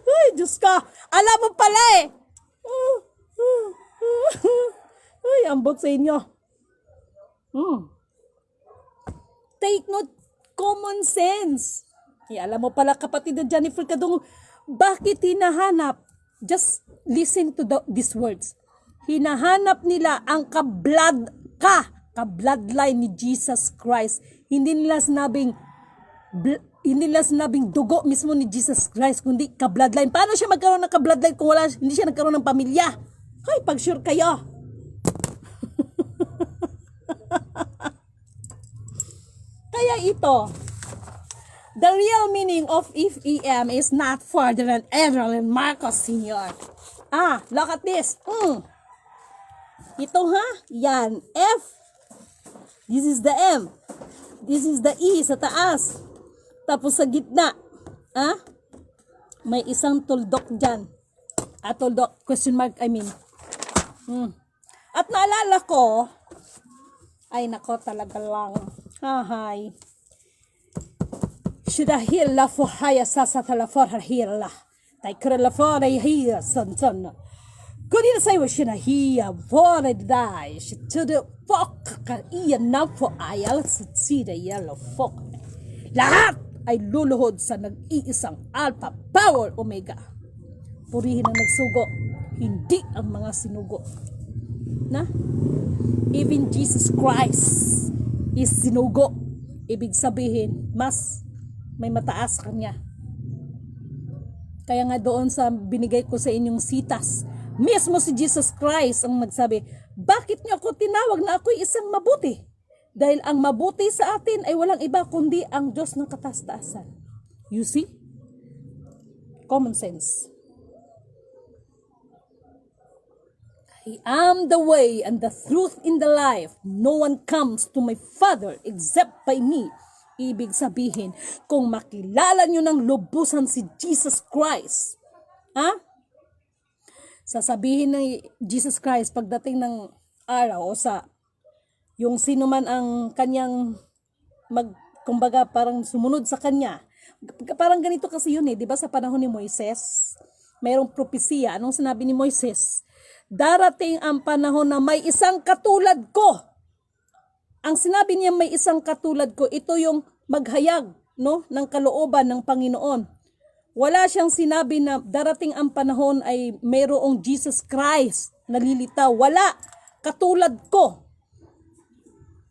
Ay, Diyos ka. Alam mo pala eh. Ay, ambot sa inyo. Take note, common sense. Alam mo pala kapatid na Jennifer Kadong, bakit hinahanap? Just listen to these words. Hinahanap nila ang kabloodline ni Jesus Christ. Hindi nila sinabing dugo mismo ni Jesus Christ, kundi kabloodline. Paano siya magkaroon ng kabloodline kung hindi siya nagkaroon ng pamilya? Hay, pag sure kayo. Kaya ito, the real meaning of FEM is not further than Adrian Marcos Sr. Look at this. Ito ha, yan, F. This is the M. This is the E sa taas. Tapos sa gitna, may isang tuldok dyan. Tuldok, question mark, I mean. At naalala ko, ay nako talaga lang. Hi. Shidahila for haya sasatala for her hila. Taikra for a here, son. Good in the same way, Shinahia, for a die. She to the fuck, iyan na for ayal sa the yellow fuck. Lahat ay luluhod sa nag-iisang Alpha Power Omega. Purihin ang nagsugo, hindi ang mga sinugo. Na? Even Jesus Christ is sinugo. Ibig sabihin, mas may mataas sa kanya. Kaya nga doon sa binigay ko sa inyong sitas, mismo si Jesus Christ ang magsabi, bakit niyo ako tinawag na ako'y isang mabuti? Dahil ang mabuti sa atin ay walang iba kundi ang Diyos ng kataas-taasan. You see? Common sense. I am the way and the truth in the life. No one comes to my Father except by me. Ibig sabihin, kung makilala nyo ng lubusan si Jesus Christ, sasabihin ng Jesus Christ pagdating ng araw o sa yung sino man ang kanyang kumbaga parang sumunod sa kanya. Parang ganito kasi yun di ba sa panahon ni Moises, mayroong propesiya. Anong sinabi ni Moises? Darating ang panahon na may isang katulad ko. Ang sinabi niya may isang katulad ko, ito yung maghayag ng kalooban ng Panginoon. Wala siyang sinabi na darating ang panahon ay mayroong Jesus Christ na lilitaw. Wala. Katulad ko.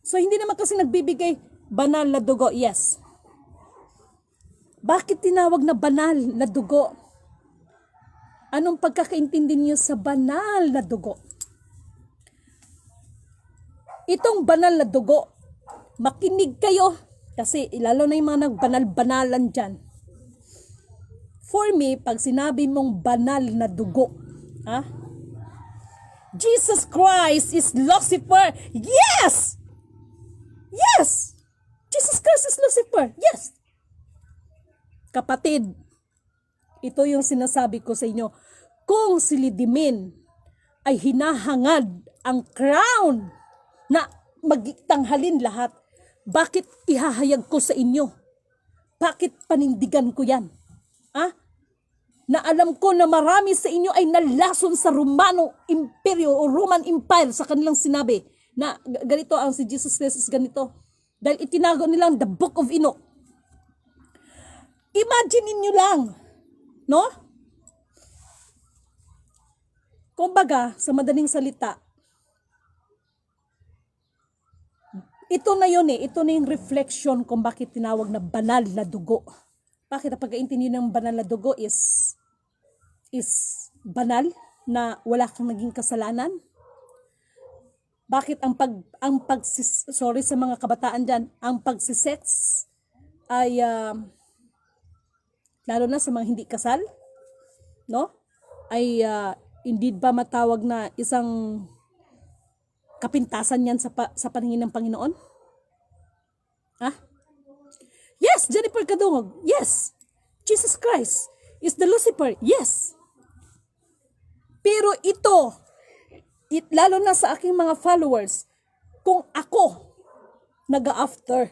So hindi naman kasi nagbibigay banal na dugo. Yes. Bakit tinawag na banal na dugo? Anong pagkakaintindi niyo sa banal na dugo? Itong banal na dugo, makinig kayo kasi lalo na yung mga nagbanal-banalan dyan. For me, pag sinabi mong banal na dugo, Jesus Christ is Lucifer. Yes! Yes! Jesus Christ is Lucifer. Yes! Kapatid, ito yung sinasabi ko sa inyo. Kung si Lidimin ay hinahangad ang crown na magtanghalin lahat, bakit ihahayag ko sa inyo? Bakit panindigan ko yan? Na alam ko na marami sa inyo ay nalason sa Romano Imperyo o Roman Empire sa kanilang sinabi na ganito ang si Jesus Christ ganito. Dahil itinago nilang the Book of Enoch. Imagine niyo lang, no? Kumbaga, sa madaling salita, ito na yun ito na yung reflection kung bakit tinawag na banal na dugo. Bakit ang pagkaintindi ng banal na dugo is banal na wala kang naging kasalanan? Bakit sorry sa mga kabataan dyan, ang pagsisex ay lalo na sa mga hindi kasal, no? Ay indeed ba matawag na isang kapintasan yan sa paningin ng Panginoon? Yes, Jennifer Kadungog. Yes. Jesus Christ is the Lucifer. Yes. Pero ito, lalo na sa aking mga followers, kung ako naga-after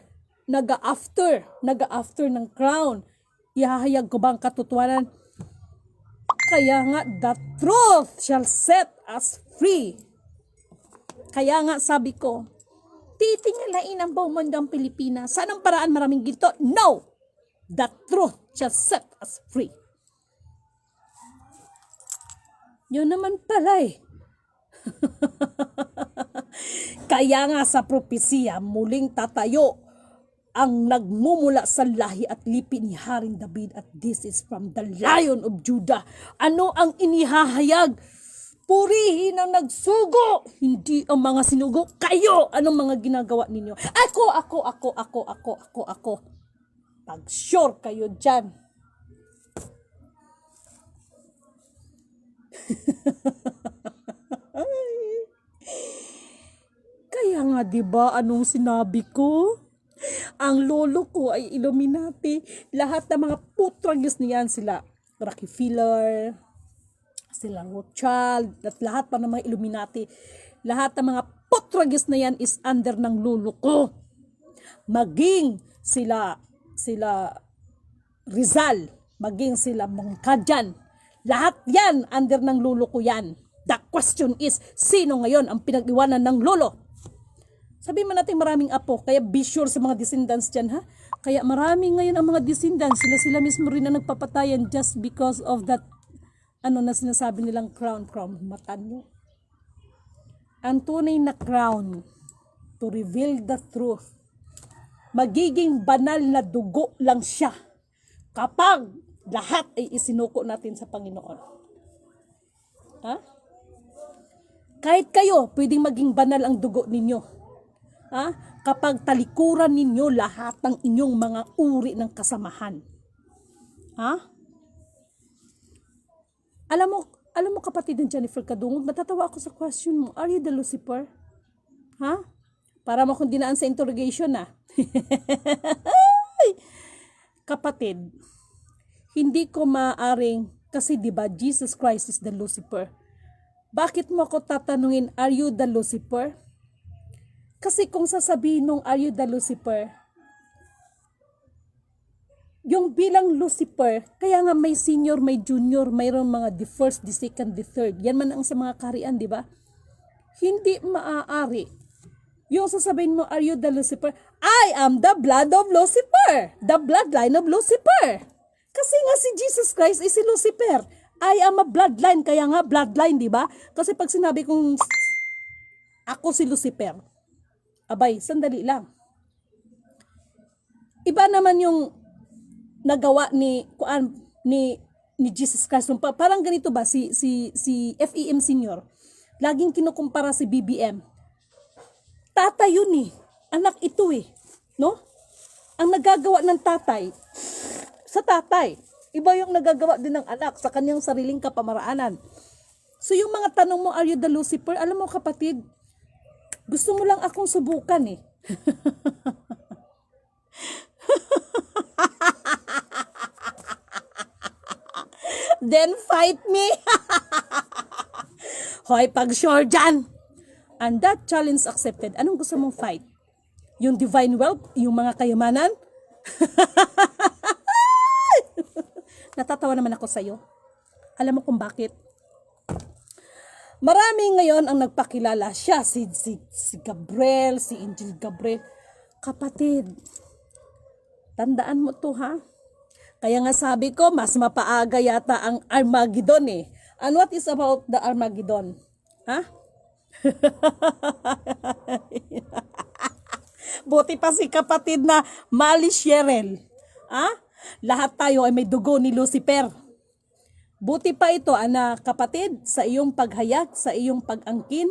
ng crown, ihahayag ko ba ang katotohanan? Kaya nga, the truth shall set us free. Kaya nga sabi ko, titingalain ang buong mundong Pilipinas. Saan ang paraan maraming ginto? No! The truth shall set us free. Yun naman pala Kaya nga sa propesiya, muling tatayo ang nagmumula sa lahi at lipi ni Haring David at this is from the Lion of Judah. Ano ang inihahayag? Purihin ang nagsugo, hindi ang mga sinugo. Kayo, anong mga ginagawa ninyo? Ako. Pag sure kayo dyan. Kaya nga diba, anong sinabi ko? Ang lolo ko ay Illuminati. Lahat ng mga putragis niyan sila. Rockefeller, sila Rothschild, at lahat pa ng mga Illuminati. Lahat ng mga putragis na yan is under ng lolo ko. Maging sila Rizal, maging sila Mangkadyan. Lahat yan, under ng lolo ko yan. The question is, sino ngayon ang pinag-iwanan ng lolo? Sabi man natin maraming apo, kaya be sure sa mga descendants dyan, ha? Kaya marami ngayon ang mga descendants, sila mismo rin na nagpapatayan just because of that, na sinasabi nilang crown, mata nyo. Ang tunay na crown, to reveal the truth, magiging banal na dugo lang siya kapag lahat ay isinuko natin sa Panginoon. Ha? Kahit kayo, pwedeng maging banal ang dugo ninyo. Ha? Kapag talikuran ninyo lahat ng inyong mga uri ng kasamahan. Ha? Alam mo kapatid ng Jennifer Kadungog, natatawa ako sa question mo, are you the Lucifer? Ha? Para mo kung dinaan sa interrogation na. Kapatid, hindi ko maaring, kasi diba Jesus Christ is the Lucifer. Bakit mo ako tatanungin, are you the Lucifer? Kasi kung sasabihin nung are you the Lucifer, yung bilang Lucifer, kaya nga may senior, may junior, mayroong mga the first, the second, the third. Yan man ang sa mga karian, di ba? Hindi maaari. Yung sasabihin mo, are you the Lucifer? I am the blood of Lucifer. The bloodline of Lucifer. Kasi nga si Jesus Christ is si Lucifer. I am a bloodline, kaya nga bloodline, di ba? Kasi pag sinabi kong ako si Lucifer, abay, sandali lang. Iba naman yung nagawa ni Jesus Christ. Parang ganito ba si FEM Senior? Laging kinukumpara si BBM. Tatay yun eh. Anak ito eh. No? Ang nagagawa ng tatay sa tatay. Iba yung nagagawa din ng anak sa kanyang sariling kapamaraanan. So yung mga tanong mo, are you the Lucifer? Alam mo kapatid, gusto mo lang akong subukan eh. Then fight me. Hoy, pag sure dyan. And that challenge accepted. Anong gusto mong fight? Yung divine wealth? Yung mga kayamanan? Natatawa naman ako sa'yo. Alam mo kung bakit? Marami ngayon ang nagpakilala siya, si Gabriel, si Angel Gabriel. Kapatid, tandaan mo to ha. Kaya nga sabi ko, mas mapaaga yata ang Armageddon eh. And what is about the Armageddon? Ha? Buti pa si kapatid na Mali Cheryl. Ha? Lahat tayo ay may dugo ni Lucifer. Buti pa ito, anak kapatid, sa iyong paghayag, sa iyong pag-angkin,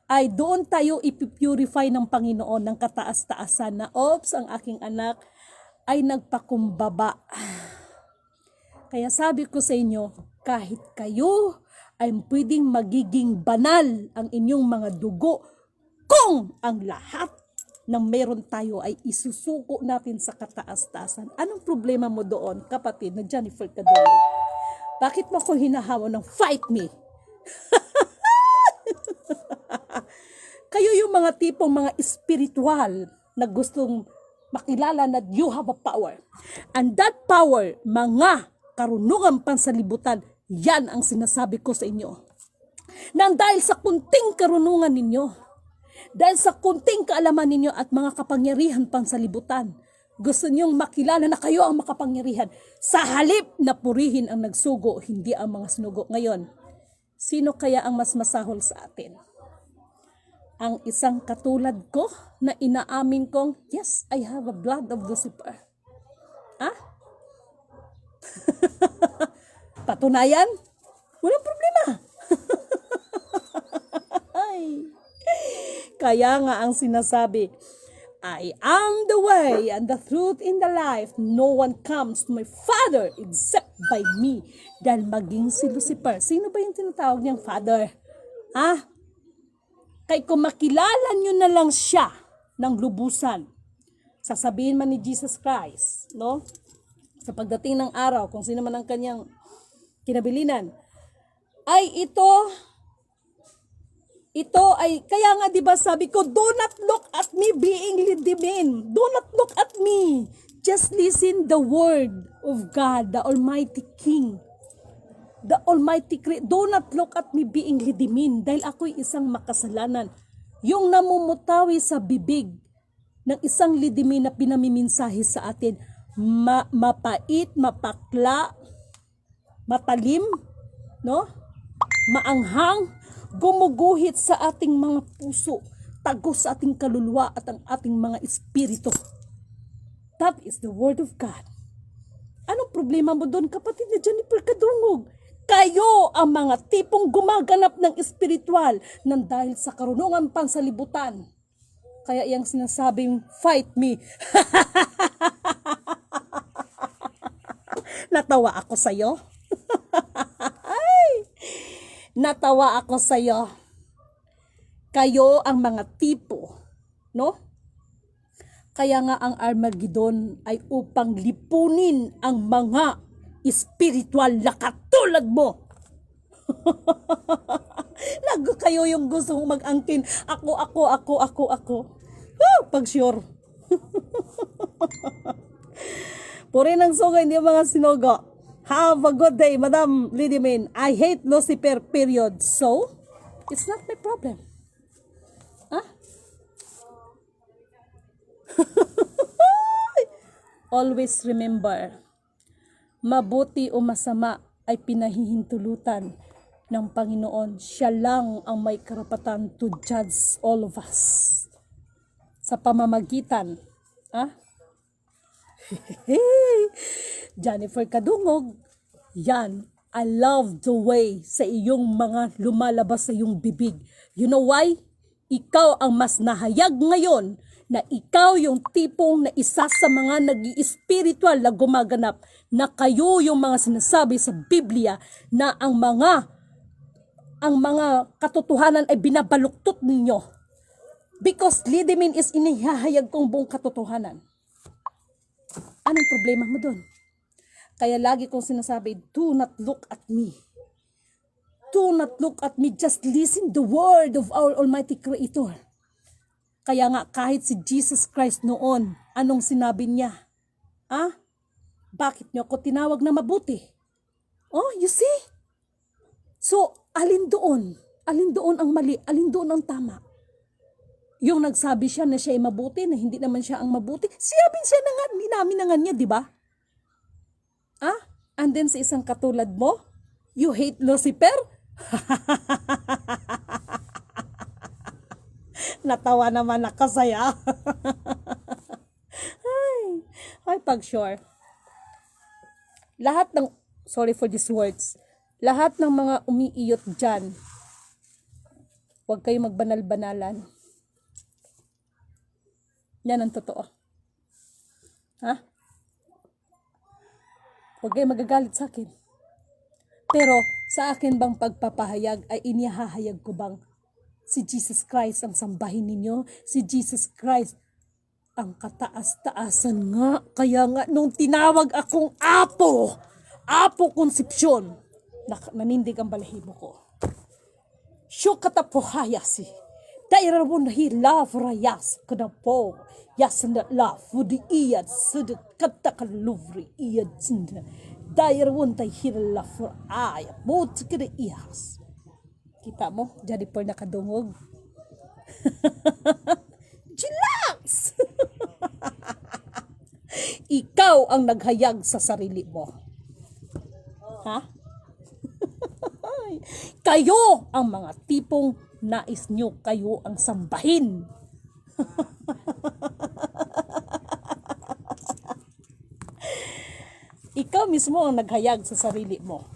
ay doon tayo ipipurify ng Panginoon ng kataas-taasan na, oops, ang aking anak ay nagpakumbaba. Kaya sabi ko sa inyo, kahit kayo ay pwedeng magiging banal ang inyong mga dugo kung ang lahat ng meron tayo ay isusuko natin sa kataas-taasan. Anong problema mo doon, kapatid na Jennifer Kadungog? Bakit mo ako hinahawa ng fight me? Kayo yung mga tipong mga spiritual na gustong makilala na you have a power. And that power, mga karunungan pansalibutan, yan ang sinasabi ko sa inyo. Nang dahil sa kunting karunungan ninyo, dahil sa kunting kaalaman ninyo at mga kapangyarihan pansalibutan, gusto niyong makilala na kayo ang makapangyarihan. Sa halip na purihin ang nagsugo, hindi ang mga sinugo. Ngayon, sino kaya ang mas masahol sa atin? Ang isang katulad ko na inaamin kong, yes, I have a blood of Lucifer. Ha? Patunayan? Walang problema. Ay. Kaya nga ang sinasabi, I am the way and the truth in the life. No one comes to my Father except by me. Dahil maging si Lucifer. Sino ba yung tinatawag niyang Father? Ah? Kaya kung makilala niyo na lang siya ng lubusan, sasabihin man ni Jesus Christ, no? Sa pagdating ng araw, kung sino man ang kanyang kinabilinan, ay ito ay, kaya nga diba sabi ko, do not look at me being lidimin. Do not look at me Just listen the word of God, the Almighty King, the Almighty Creator. Do not look at me being lidimin dahil ako'y isang makasalanan. Yung namumutawi sa bibig ng isang lidimin na pinamiminsahe sa atin, mapait, mapakla, matalim, no? Maanghang, gumuguhit sa ating mga puso, tagos sa ating kaluluwa at ang ating mga espiritu. That is the word of God. Anong problema mo doon, kapatid na Jennifer Kadungog? Kayo ang mga tipong gumaganap ng espiritual nang dahil sa karunungan pansalibutan. Kaya yung sinasabing, fight me. Natawa ako sa'yo. Natawa ako sa'yo. Kayo ang mga tipo, no? Kaya nga ang Armageddon ay upang lipunin ang mga espiritual na katulad mo. Lago kayo yung gustong mag-angkin. Ako. Pag sure. Puri ng suga, hindi mga sinogo. Have a good day, Madam Lidimin. I hate Lucifer, period. So, it's not my problem. Huh? Always remember, mabuti o masama ay pinahihintulutan ng Panginoon. Siya lang ang may karapatan to judge all of us. Sa pamamagitan, Jennifer Kadungog, yan, I love the way sa iyong mga lumalabas sa iyong bibig. You know why? Ikaw ang mas nahayag ngayon na ikaw yung tipong na isa sa mga nag-i-spiritual na gumaganap, na kayo yung mga sinasabi sa Biblia na ang mga katotohanan ay binabaluktot ninyo. Because lidimin is inihahayag kong buong katotohanan. Anong problema mo doon? Kaya lagi kong sinasabi, do not look at me. Do not look at me, just listen the word of our Almighty Creator. Kaya nga kahit si Jesus Christ noon, anong sinabi niya? Bakit niyo ako tinawag na mabuti? Oh, you see? So, alin doon? Alin doon ang mali? Alin doon ang tama? Yung nagsabi siya na siya ay mabuti, na hindi naman siya ang mabuti, siyabing siya na nga, minamin na nga niya, di ba? And then sa isang katulad mo, you hate Lucifer? Natawa naman ako sa'yo. Ay, pag sure. Lahat ng, sorry for these words, lahat ng mga umiiyot dyan, huwag kayo magbanal-banalan. Yan ang totoo. Huwag kayo magagalit sa akin. Pero sa akin bang pagpapahayag ay inihahayag ko bang si Jesus Christ ang sambahin ninyo? Si Jesus Christ ang kataas-taasan nga. Kaya nga nung tinawag akong Apo Konsepsyon, nanindig ang balahibo ko. Shukatapohayasi. Dairabunahi love rayas kanapo. Yasanda love wudi iyad sudat katakaluvri iyad sinda. Dairabunay hirala for ay bot kira iyas. Kita mo, jadi per nakadungog. Chillax! Ikaw ang naghayag sa sarili mo. Kayo ang mga tipong nais nyo kayo ang sambahin. Ikaw mismo ang naghayag sa sarili mo.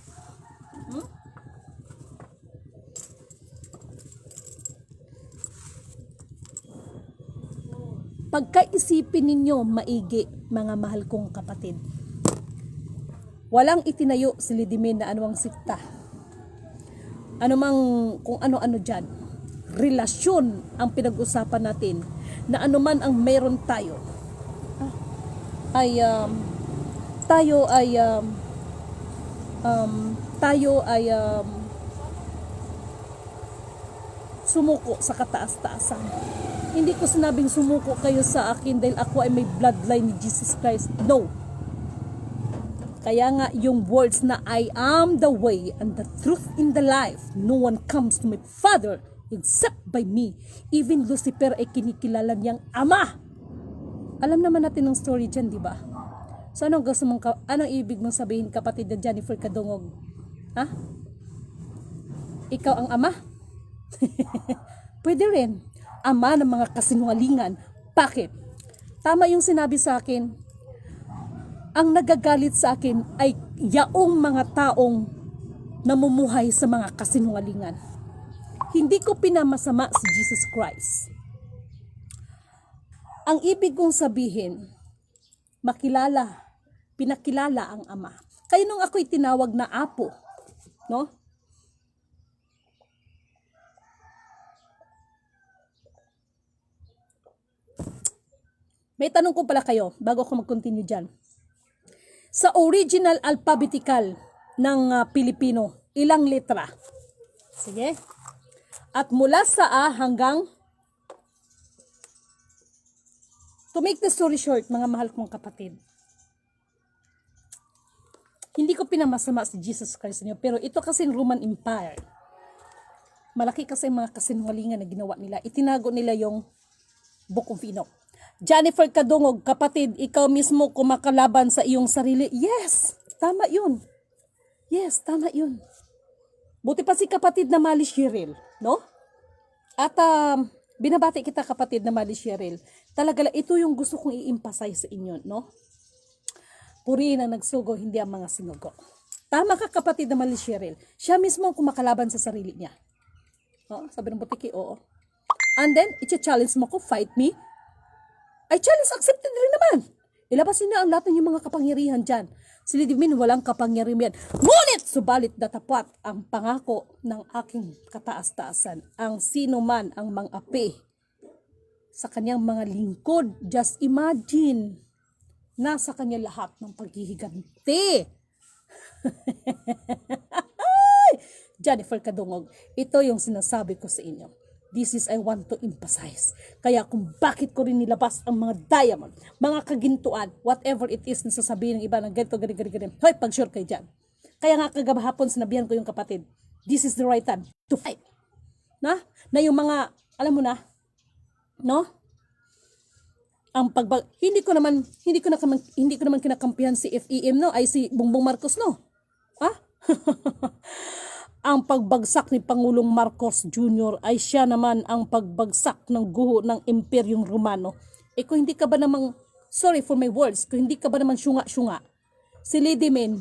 Pagkaisipin ninyo maigi, mga mahal kong kapatid. Walang itinayo si Lidimin na anumang sikta. Anumang kung ano-ano dyan. Relasyon ang pinag-usapan natin. Na anuman ang meron tayo. Tayo ay sumuko sa kataas-taasan. Hindi ko sinabing sumuko kayo sa akin dahil ako ay may bloodline ni Jesus Christ. No. Kaya nga yung words na I am the way and the truth in the life. No one comes to my Father except by me. Even Lucifer ay kinikilala niyang Ama. Alam naman natin ang story dyan, di ba? So anong gusto mong, anong ibig mong sabihin, kapatid na Jennifer Kadungog? Ha? Ikaw ang ama? Pwede rin. Ama ng mga kasinungalingan. Bakit? Tama yung sinabi sa akin. Ang nagagalit sa akin ay yaong mga taong namumuhay sa mga kasinungalingan. Hindi ko pinamasama si Jesus Christ. Ang ibig kong sabihin, makilala, pinakilala ang Ama. Kaya nung ako'y tinawag na apo, no? May tanong ko pala kayo, bago ako mag-continue dyan. Sa original alphabetical ng Pilipino, ilang letra? Sige. At mula sa A hanggang, to make the story short, mga mahal kong kapatid, hindi ko pinamasama si Jesus Christ niyo, pero ito kasing Roman Empire, malaki kasi mga kasinungalingan na ginawa nila. Itinago nila yung Book of Enoch. Jennifer Kadungog, kapatid, ikaw mismo kumakalaban sa iyong sarili. Yes, tama yun. Yes, tama yun. Buti pa si kapatid na Mali Cheryl, no? At binabati kita, kapatid na Mali Cheryl. Talaga lang, ito yung gusto kong i-emphasize sa inyo, no? Purihin ang nagsugo, hindi ang mga sinugo. Tama ka, kapatid na Mali Cheryl. Siya mismo ang kumakalaban sa sarili niya. Oh, sabi ng butiki, oo. And then, i-challenge mo ko, fight me. Ay, challenge accepted rin naman. Ilabas niya ang lahat ng mga kapangyarihan dyan. Si Lady Min, walang kapangyarihan. Ngunit, subalit datapat ang pangako ng aking kataas-taasan. Ang sino man ang mang-api sa kanyang mga lingkod. Just imagine, nasa kanya lahat ng paghihiganti. Jennifer Kadungog, ito yung sinasabi ko sa inyo. This is I want to emphasize. Kaya kung bakit ko rin nilabas ang mga diamond, mga kagintuan, whatever it is na sasabihin ng iba ng ganito, ganito. Hoy, pag-sure kayo dyan. Kaya nga kagabahapon sinabihan ko yung kapatid, this is the right time to fight. Na yung mga, alam mo na, no? Ang hindi ko naman kinakampihan si FEM, no? Ay si Bongbong Marcos, no? Ha? Ang pagbagsak ni Pangulong Marcos Jr. ay siya naman ang pagbagsak ng guho ng Imperyong Romano. Kung hindi ka ba namang, sorry for my words, kung hindi ka ba naman syunga-syunga, si Lady Min,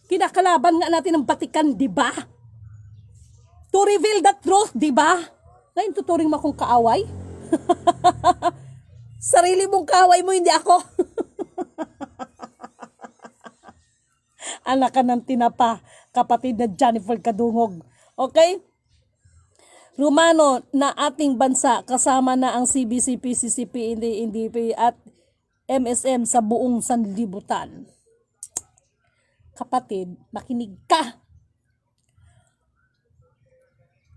kinakalaban nga natin ng Batikan, di ba? To reveal the truth, di ba? Ngayon tuturing mo akong kaaway? Sarili mong kaaway mo, hindi ako. Anak ka ng tinapa, kapatid na Jennifer Kadungog. Okay? Romano na ating bansa, kasama na ang CBCP, CCP, NDP at MSM sa buong sanlibutan. Kapatid, makinig ka.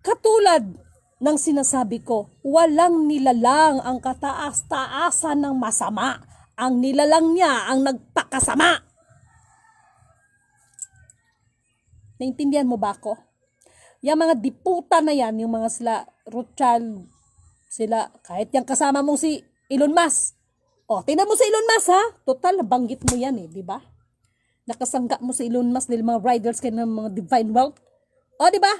Katulad ng sinasabi ko, walang nilalang ang kataas-taasan ng masama. Ang nilalang niya ang nagpakasama. Naintindihan mo ba ako? Yung mga diputa na yan, yung mga sila Rothschild, sila, kahit yung kasama mong si Elon Musk. O, tingnan mo si Elon Musk, ha? Total, nabanggit mo yan, di ba? Nakasangga mo si Elon Musk dahil mga riders kayo ng mga divine wealth. O, di ba?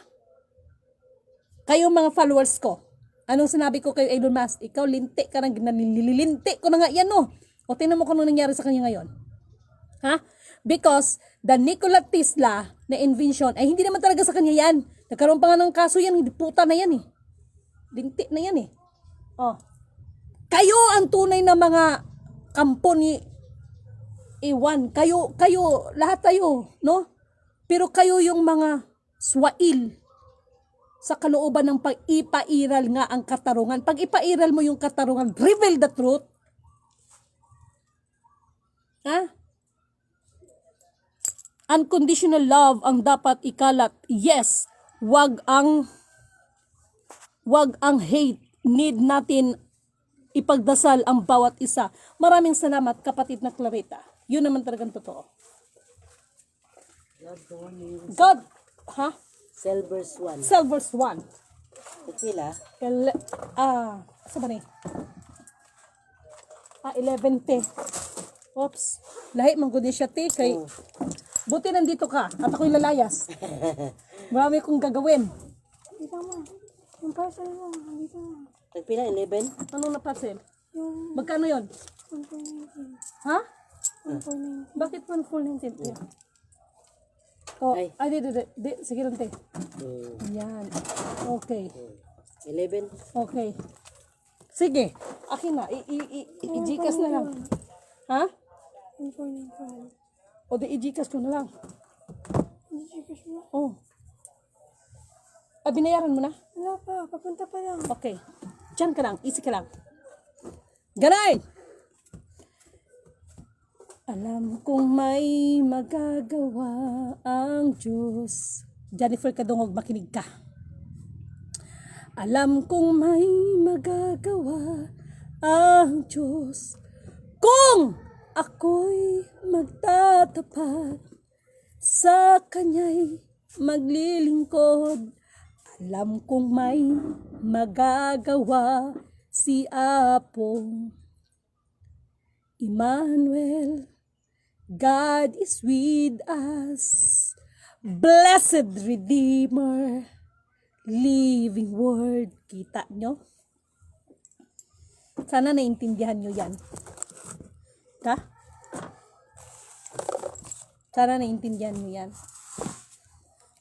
Kayo mga followers ko, anong sinabi ko kay Elon Musk? Ikaw, linti ka nang nililinti ko na nga yan, no? O, tingnan mo kung ano nangyari sa kanya ngayon. Ha? Because the Nikola Tesla na invention ay hindi naman talaga sa kanya yan. Nagkaroon pa nga ng kaso yan, hindi puta na yan eh. Linti na yan eh. Oh. Kayo ang tunay na mga kampo ni Iwan. Kayo, lahat tayo, no? Pero kayo yung mga swail sa kalooban ng pag-ipairal nga ang katarungan. Pag ipairal mo yung katarungan, reveal the truth. Ha? Unconditional love ang dapat ikalat. Yes, wag ang Wag ang hate. Need natin ipagdasal ang bawat isa. Maraming salamat, kapatid na Clarita. Yun naman talagang totoo. God, ha? Cell verse 1. Cell verse 1. Pila? Sa ba ni? 11 te. Oops. Lahi, mangguni siya te. Kay, buti nandito ka at ako'y lalayas. Marami kong gagawin. Dito mo. Yung parcel mo. Dito mo. Pila? 11? Anong na-parcel? Yung Magkano yon? 1.19. Ha? 1.19. Bakit 1.19? Oh, Ay. di. Sige lang te. Yan. Okay. 11? Okay. Sige. Akin na. I-Gcash na lang. Ha? 1.19. O di i-Gcash ko na lang. Hindi siya cash mo. Oh. Binayaran mo na? Wala pa. Papunta pa lang. Okay. Diyan ka lang. Easy ka lang. Ganay! Alam kong may magagawa ang Diyos. Jennifer Kadungog, makinig ka. Alam kong may magagawa ang Diyos kung ako'y magtatapat sa Kanya'y maglilingkod. Alam kong may magagawa si Apong Emmanuel. God is with us. Blessed Redeemer, living word. Kita nyo? Sana naintindihan nyo yan. Ha? Sana naintindihan nyo yan.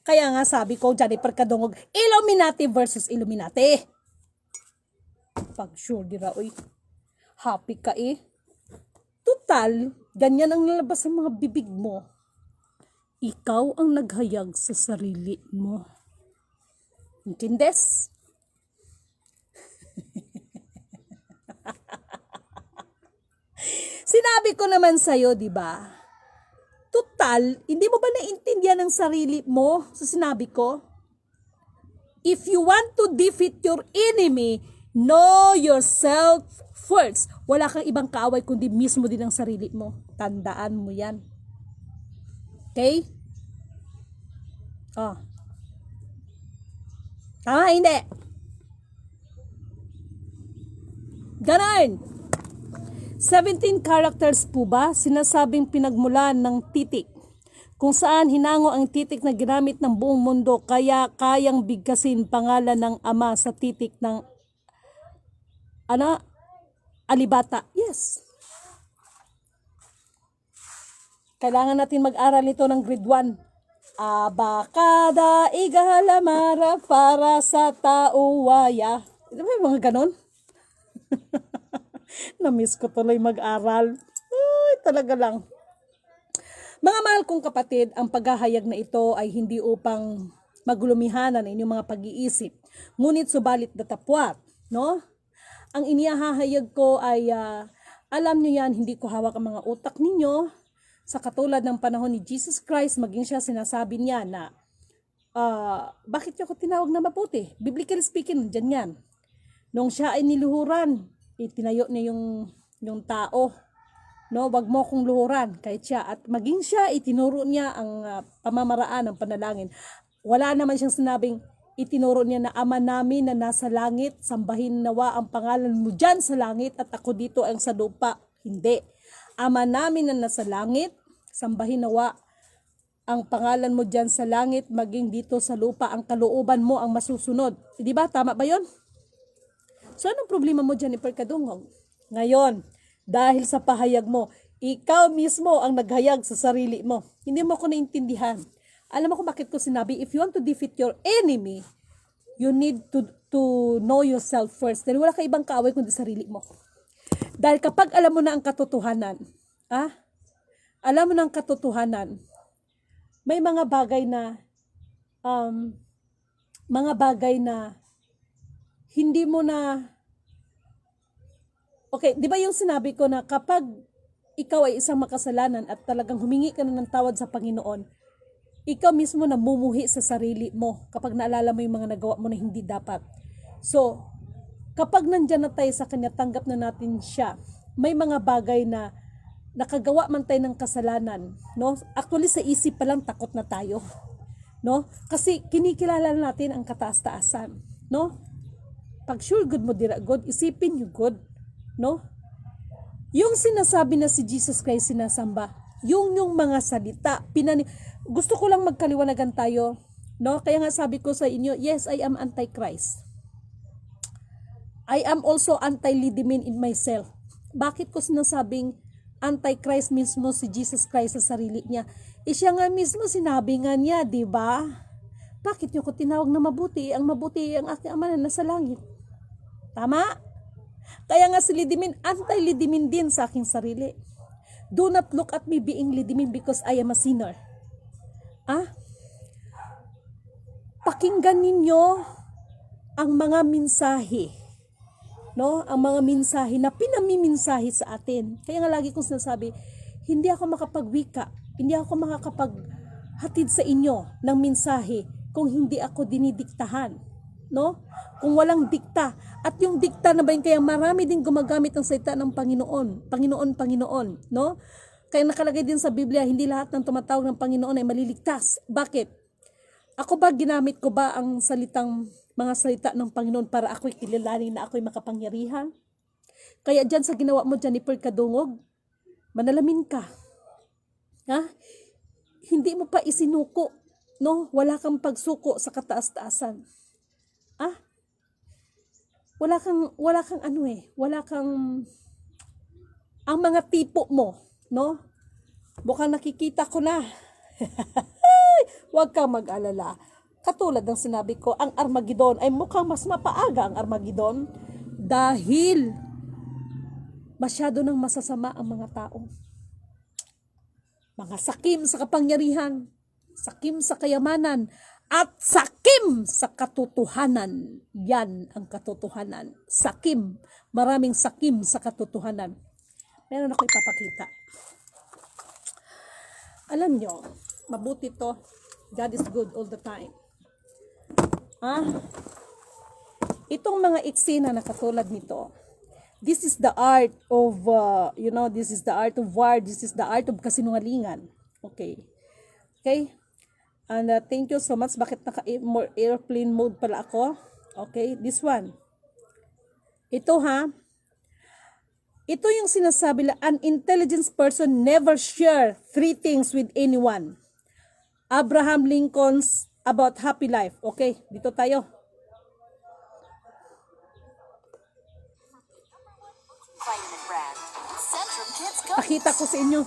Kaya nga sabi ko, Jennifer Kadungog, Illuminati versus Illuminati. Pag sure dira, oy. Happy ka eh. Total, ganyan ang lalabas sa mga bibig mo. Ikaw ang naghayag sa sarili mo. Intindes? Sinabi ko naman sa'yo, di ba? Total, hindi mo ba naintindihan ang sarili mo sa sinabi ko? If you want to defeat your enemy, know yourself first. Wala kang ibang kaaway kundi mismo din ang sarili mo. Tandaan mo yan. Okay? Oh. Tama, hindi. Ganon. 17 characters po ba sinasabing pinagmulan ng titik kung saan hinango ang titik na ginamit ng buong mundo kaya kayang bigkasin pangalan ng Ama sa titik ng alibata. Yes. Kailangan natin mag-aral ito ng grade 1. Abakada igalamara para sa tauwaya. Di ba yung mga ganon? Na-miss ko tuloy mag-aral. Ay, talaga lang. Mga mahal kong kapatid, ang paghahayag na ito ay hindi upang magulumihanan ang inyong mga pag-iisip. Ngunit subalit datapwat, no? Ang inihahayag ko ay, alam nyo yan, hindi ko hawak ang mga utak ninyo. Sa katulad ng panahon ni Jesus Christ, maging siya sinasabi niya na, bakit niyo ako tinawag na mabuti? Biblically speaking, dyan yan. Nung siya ay niluhuran, itinayo niya yung tao, no, wag mo kong luhuran kahit siya, at maging siya itinuro niya ang pamamaraan ng panalangin. Wala naman siyang sinabing itinuro niya na Ama namin na nasa langit, sambahin nawa ang pangalan mo dyan sa langit at ako dito ang sa lupa. Hindi. Ama namin na nasa langit, sambahin nawa ang pangalan mo dyan sa langit, maging dito sa lupa ang kalooban mo ang masusunod. Di ba? Tama ba yon? So, anong problema mo, Jennifer Kadungog? Ngayon, dahil sa pahayag mo, ikaw mismo ang naghayag sa sarili mo. Hindi mo ako naintindihan. Alam mo kung bakit ko sinabi, if you want to defeat your enemy, you need to know yourself first. Dahil wala ka ibang kaaway kundi sarili mo. Dahil kapag alam mo na ang katotohanan, alam mo na ang katotohanan, may mga bagay na hindi mo na, okay, di ba yung sinabi ko na kapag ikaw ay isang makasalanan at talagang humingi ka na ng tawad sa Panginoon, ikaw mismo namumuhi sa sarili mo kapag naalala mo yung mga nagawa mo na hindi dapat. So, kapag nandyan na tayo sa kanya, tanggap na natin siya. May mga bagay na nakagawa man tayo ng kasalanan, no? Actually sa isip pa lang takot na tayo, no? Kasi kinikilala natin ang kataas-taasan, no? Pag sure good mo dira good, isipin you good, no? Yung sinasabi na si Jesus Christ sinasamba, yung mga salita, gusto ko lang magkaliwanagan tayo, no? Kaya nga sabi ko sa inyo, yes, I am anti-Christ. I am also anti-Lidimin in myself. Bakit ko sinasabing anti-Christ mismo si Jesus Christ sa sarili niya? Siya nga mismo sinabi nga niya, di ba? Bakit niyo ko tinawag na mabuti? Ang mabuti ang aking Ama na nasa langit. Tama? Kaya nga si Lidimin, anti-Lidimin din sa aking sarili. Do not look at me being Lidimin because I am a sinner. Pakinggan ninyo ang mga mensahe, no? Ang mga mensahe na pinamimensahe sa atin. Kaya nga lagi kong sinasabi, hindi ako makapagwika, hindi ako makakapaghatid sa inyo ng mensahe kung hindi ako dinidiktahan, no? Kung walang dikta. At yung dikta na ba yun, kaya marami din gumagamit ng salita ng Panginoon, no? Kaya nakalagay din sa Biblia, hindi lahat ng tumatawag ng Panginoon ay maliligtas. Bakit? Ako ba, ginamit ko ba ang mga salita ng Panginoon para ako'y kilalanin na ako'y makapangyarihan? Kaya dyan sa ginawa mo, Jennifer Kadungog, manalamin ka. Hindi mo pa isinuko, no? Wala kang pagsuko sa kataas-taasan. Wala kang ang mga tipo mo, no? Mukhang nakikita ko na. Huwag kang mag-alala. Katulad ng sinabi ko, ang Armageddon ay mukhang mas mapaaga ang Armageddon dahil masyado nang masasama ang mga tao. Mga sakim sa kapangyarihan, sakim sa kayamanan, at sakim sa katotohanan. Yan ang katotohanan. Sakim. Maraming sakim sa katotohanan. Meron ako ipapakita. Alam nyo, mabuti to. God is good all the time. Itong mga eksena na katulad nito, this is the art of, this is the art of war, this is the art of kasinungalingan. Okay? And thank you so much. Bakit airplane mode pala ako? Okay, this one. Ito Ito yung sinasabi na an intelligent person never share 3 things with anyone. Abraham Lincoln's about happy life. Okay, dito tayo. Vitamin brand. Centrum Kids Gummies. Pakita ko sa inyo.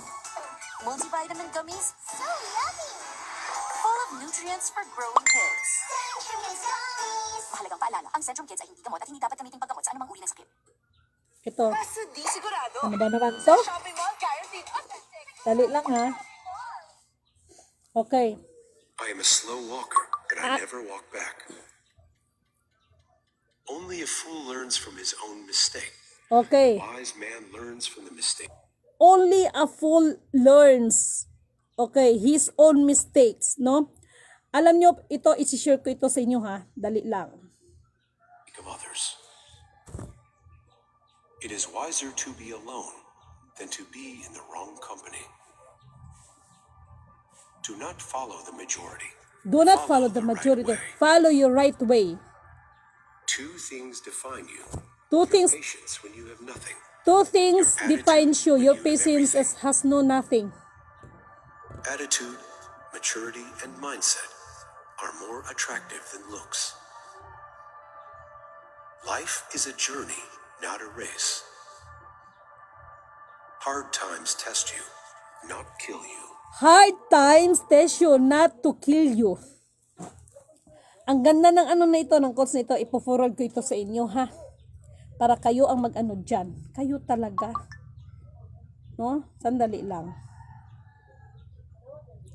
Multivitamin gummies. So yummy. Full of nutrients for growing kids. Centrum Kids Gummies. Mahalagang paalala, ang Centrum Kids ay hindi gamot at hindi dapat gamitin paggamot sa anumang uri ng sakit. Ito. Basta di sigurado. Ano ba naman to? Shopping Mall Guaranteed Authentic. Dali lang Okay. I am a slow walker, but I never walk back. Only a fool learns from his own mistake. Okay. A wise man learns from the mistake. Only a fool learns. Okay, his own mistakes, no? Alam nyo, ito, isi-share ko ito sa inyo Dali lang. Of others. It is wiser to be alone than to be in the wrong company. Do not follow the majority. Do not follow the majority. Follow your right way. 2 things define you. Two things Patience when you have nothing. defines you. Your patience has no nothing. Attitude, maturity, and mindset are more attractive than looks. Life is a journey, not a race. Hard times test you, not kill you. Hard times test you not to kill you. Ang ganda ng na ito, ng quotes na ito, ipo-forward ko ito sa inyo para kayo ang mag-ano dyan. Kayo talaga. No? Sandali lang.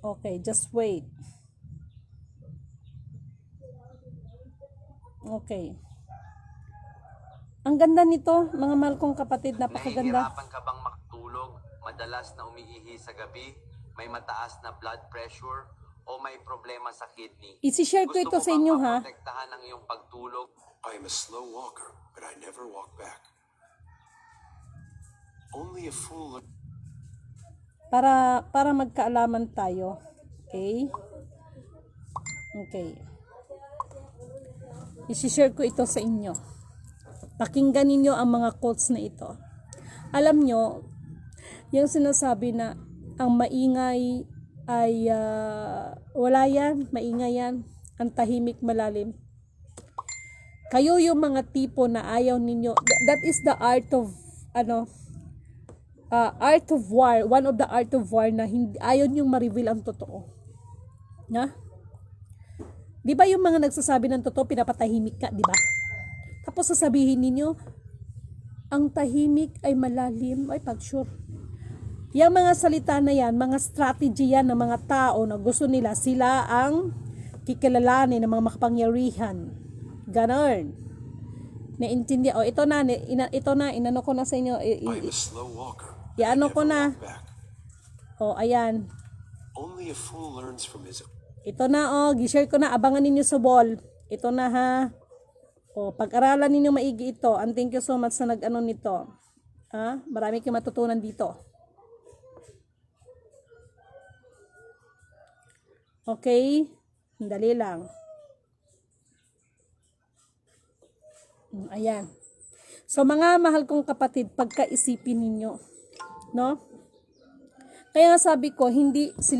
Okay, just wait. Okay. Ang ganda nito, mga mahal kong kapatid, napakaganda. Nahihirapan ka bang makatulog, madalas na umiihi sa gabi, may mataas na blood pressure, o may problema sa kidney? Isi-share ko ito sa inyo Gusto mo bang maprotektahan ang iyong pagtulog I am a slow walker, but I never walk back. Only a fool. Para magkaalaman tayo. Okay? Okay. I-share ko ito sa inyo. Pakinggan ninyo ang mga quotes na ito. Alam nyo, yung sinasabi na ang maingay ay wala yan, maingay yan, ang tahimik malalim. Kayo yung mga tipo na ayaw ninyo, that is the art of art of war, one of the art of war na hindi, ayaw nyong ma-reveal ang totoo. Na? Di ba yung mga nagsasabi ng totoo, pinapatahimik ka, di ba? Tapos sasabihin ninyo, ang tahimik ay malalim, ay pag-sure. Yung mga salita na yan, mga strategy yan ng mga tao na gusto nila, sila ang kikilalanin ng mga makapangyarihan. Ganon. Naintindihan. O, ito na, inano ko na sa inyo. I am a slow walker. Iano ko na. Walk back. O, ayan. Only a fool learns from his. Ito na, gishare ko na. Abangan ninyo sa wall. Ito na, ha. O, pag-aralan ninyo maigi ito. And thank you so much sa nag-ano nito. Ha? Marami kayong matutunan dito. Okay? Dali lang. Ayan. So, mga mahal kong kapatid, pagkaisipin ninyo. No? Kaya nga sabi ko, hindi si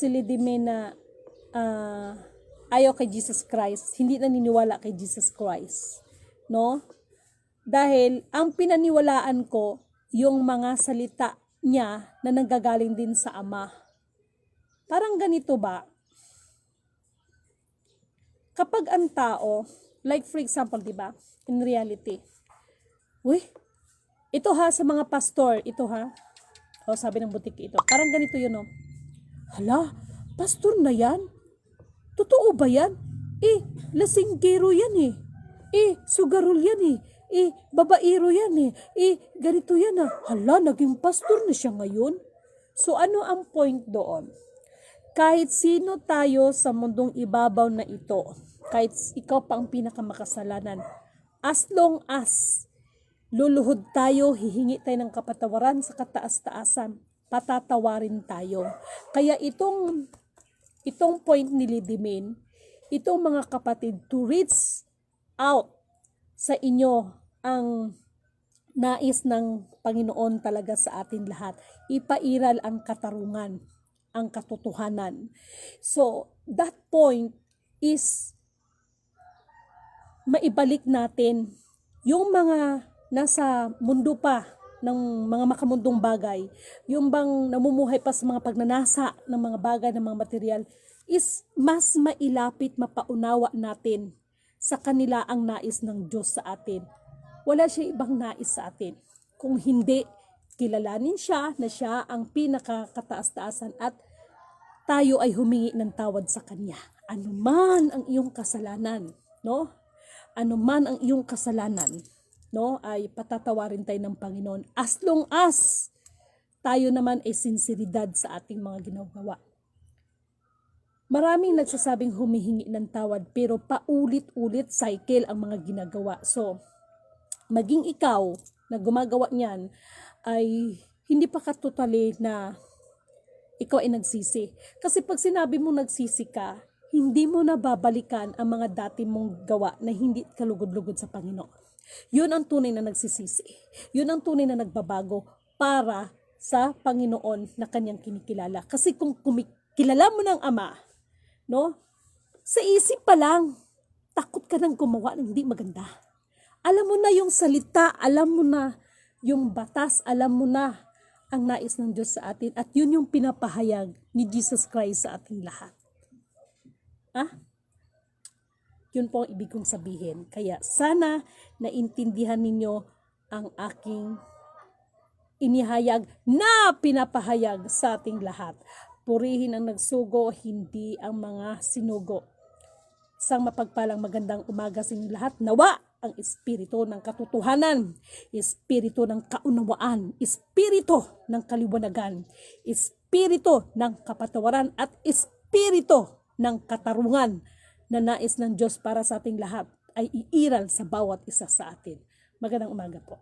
Lidimin na ayaw kay Jesus Christ. Hindi naniniwala kay Jesus Christ. No? Dahil, ang pinaniwalaan ko, yung mga salita niya na nanggagaling din sa Ama. Parang ganito ba? Kapag ang tao, like for example, di ba? In reality, ito ha, sa mga pastor, ito ha, o sabi ng butik ito, parang ganito yun, no? Hala, pastor na yan? Totoo ba yan? Lasinggero yan sugarol yan babaero yan ganito yan Hala, naging pastor na siya ngayon. So ano ang point doon? Kahit sino tayo sa mundong ibabaw na ito, kahit ikaw pa ang pinakamakasalanan, as long as luluhod tayo, hihingi tayo ng kapatawaran sa kataas-taasan, patatawarin tayo. Kaya itong point ni Lidimin, itong mga kapatid, to reach out sa inyo ang nais ng Panginoon talaga sa atin lahat. Ipairal ang katarungan, ang katotohanan. So, that point is maibalik natin yung mga nasa mundo pa ng mga makamundong bagay, yung bang namumuhay pa sa mga pagnanasa ng mga bagay, ng mga material, is mas mailapit, mapaunawa natin sa kanila ang nais ng Diyos sa atin. Wala siya ibang nais sa atin. Kung hindi, kilalanin siya na siya ang pinakakataas-taasan at tayo ay humingi ng tawad sa Kanya. Ano man ang iyong kasalanan, no? Ano man ang iyong kasalanan, no? Ay patatawarin tayo ng Panginoon as long as tayo naman ay sinseridad sa ating mga ginagawa. Maraming nagsasabing humihingi ng tawad pero paulit-ulit cycle ang mga ginagawa. So, maging ikaw na gumagawa niyan ay hindi pa ka totally na ikaw ay nagsisi. Kasi pag sinabi mo nagsisi ka, hindi mo na babalikan ang mga dati mong gawa na hindi ka lugod-lugod sa Panginoon. Yun ang tunay na nagsisisi. Yun ang tunay na nagbabago para sa Panginoon na kanyang kinikilala. Kasi kung kilala mo ng Ama, no? Sa isip pa lang, takot ka nang gumawa ng hindi maganda. Alam mo na yung salita, alam mo na yung batas, alam mo na ang nais ng Diyos sa atin at yun yung pinapahayag ni Jesus Christ sa ating lahat. Yun po ang ibig kong sabihin. Kaya sana naintindihan ninyo ang aking inihayag na pinapahayag sa ating lahat. Purihin ang nagsugo, hindi ang mga sinugo. Isang mapagpalang magandang umaga sa inyo lahat. Nawa ang espiritu ng katotohanan, espiritu ng kaunawaan, espiritu ng kaliwanagan, espiritu ng kapatawaran at espiritu ng katarungan na nais ng Diyos para sa ating lahat ay iiral sa bawat isa sa atin. Magandang umaga po.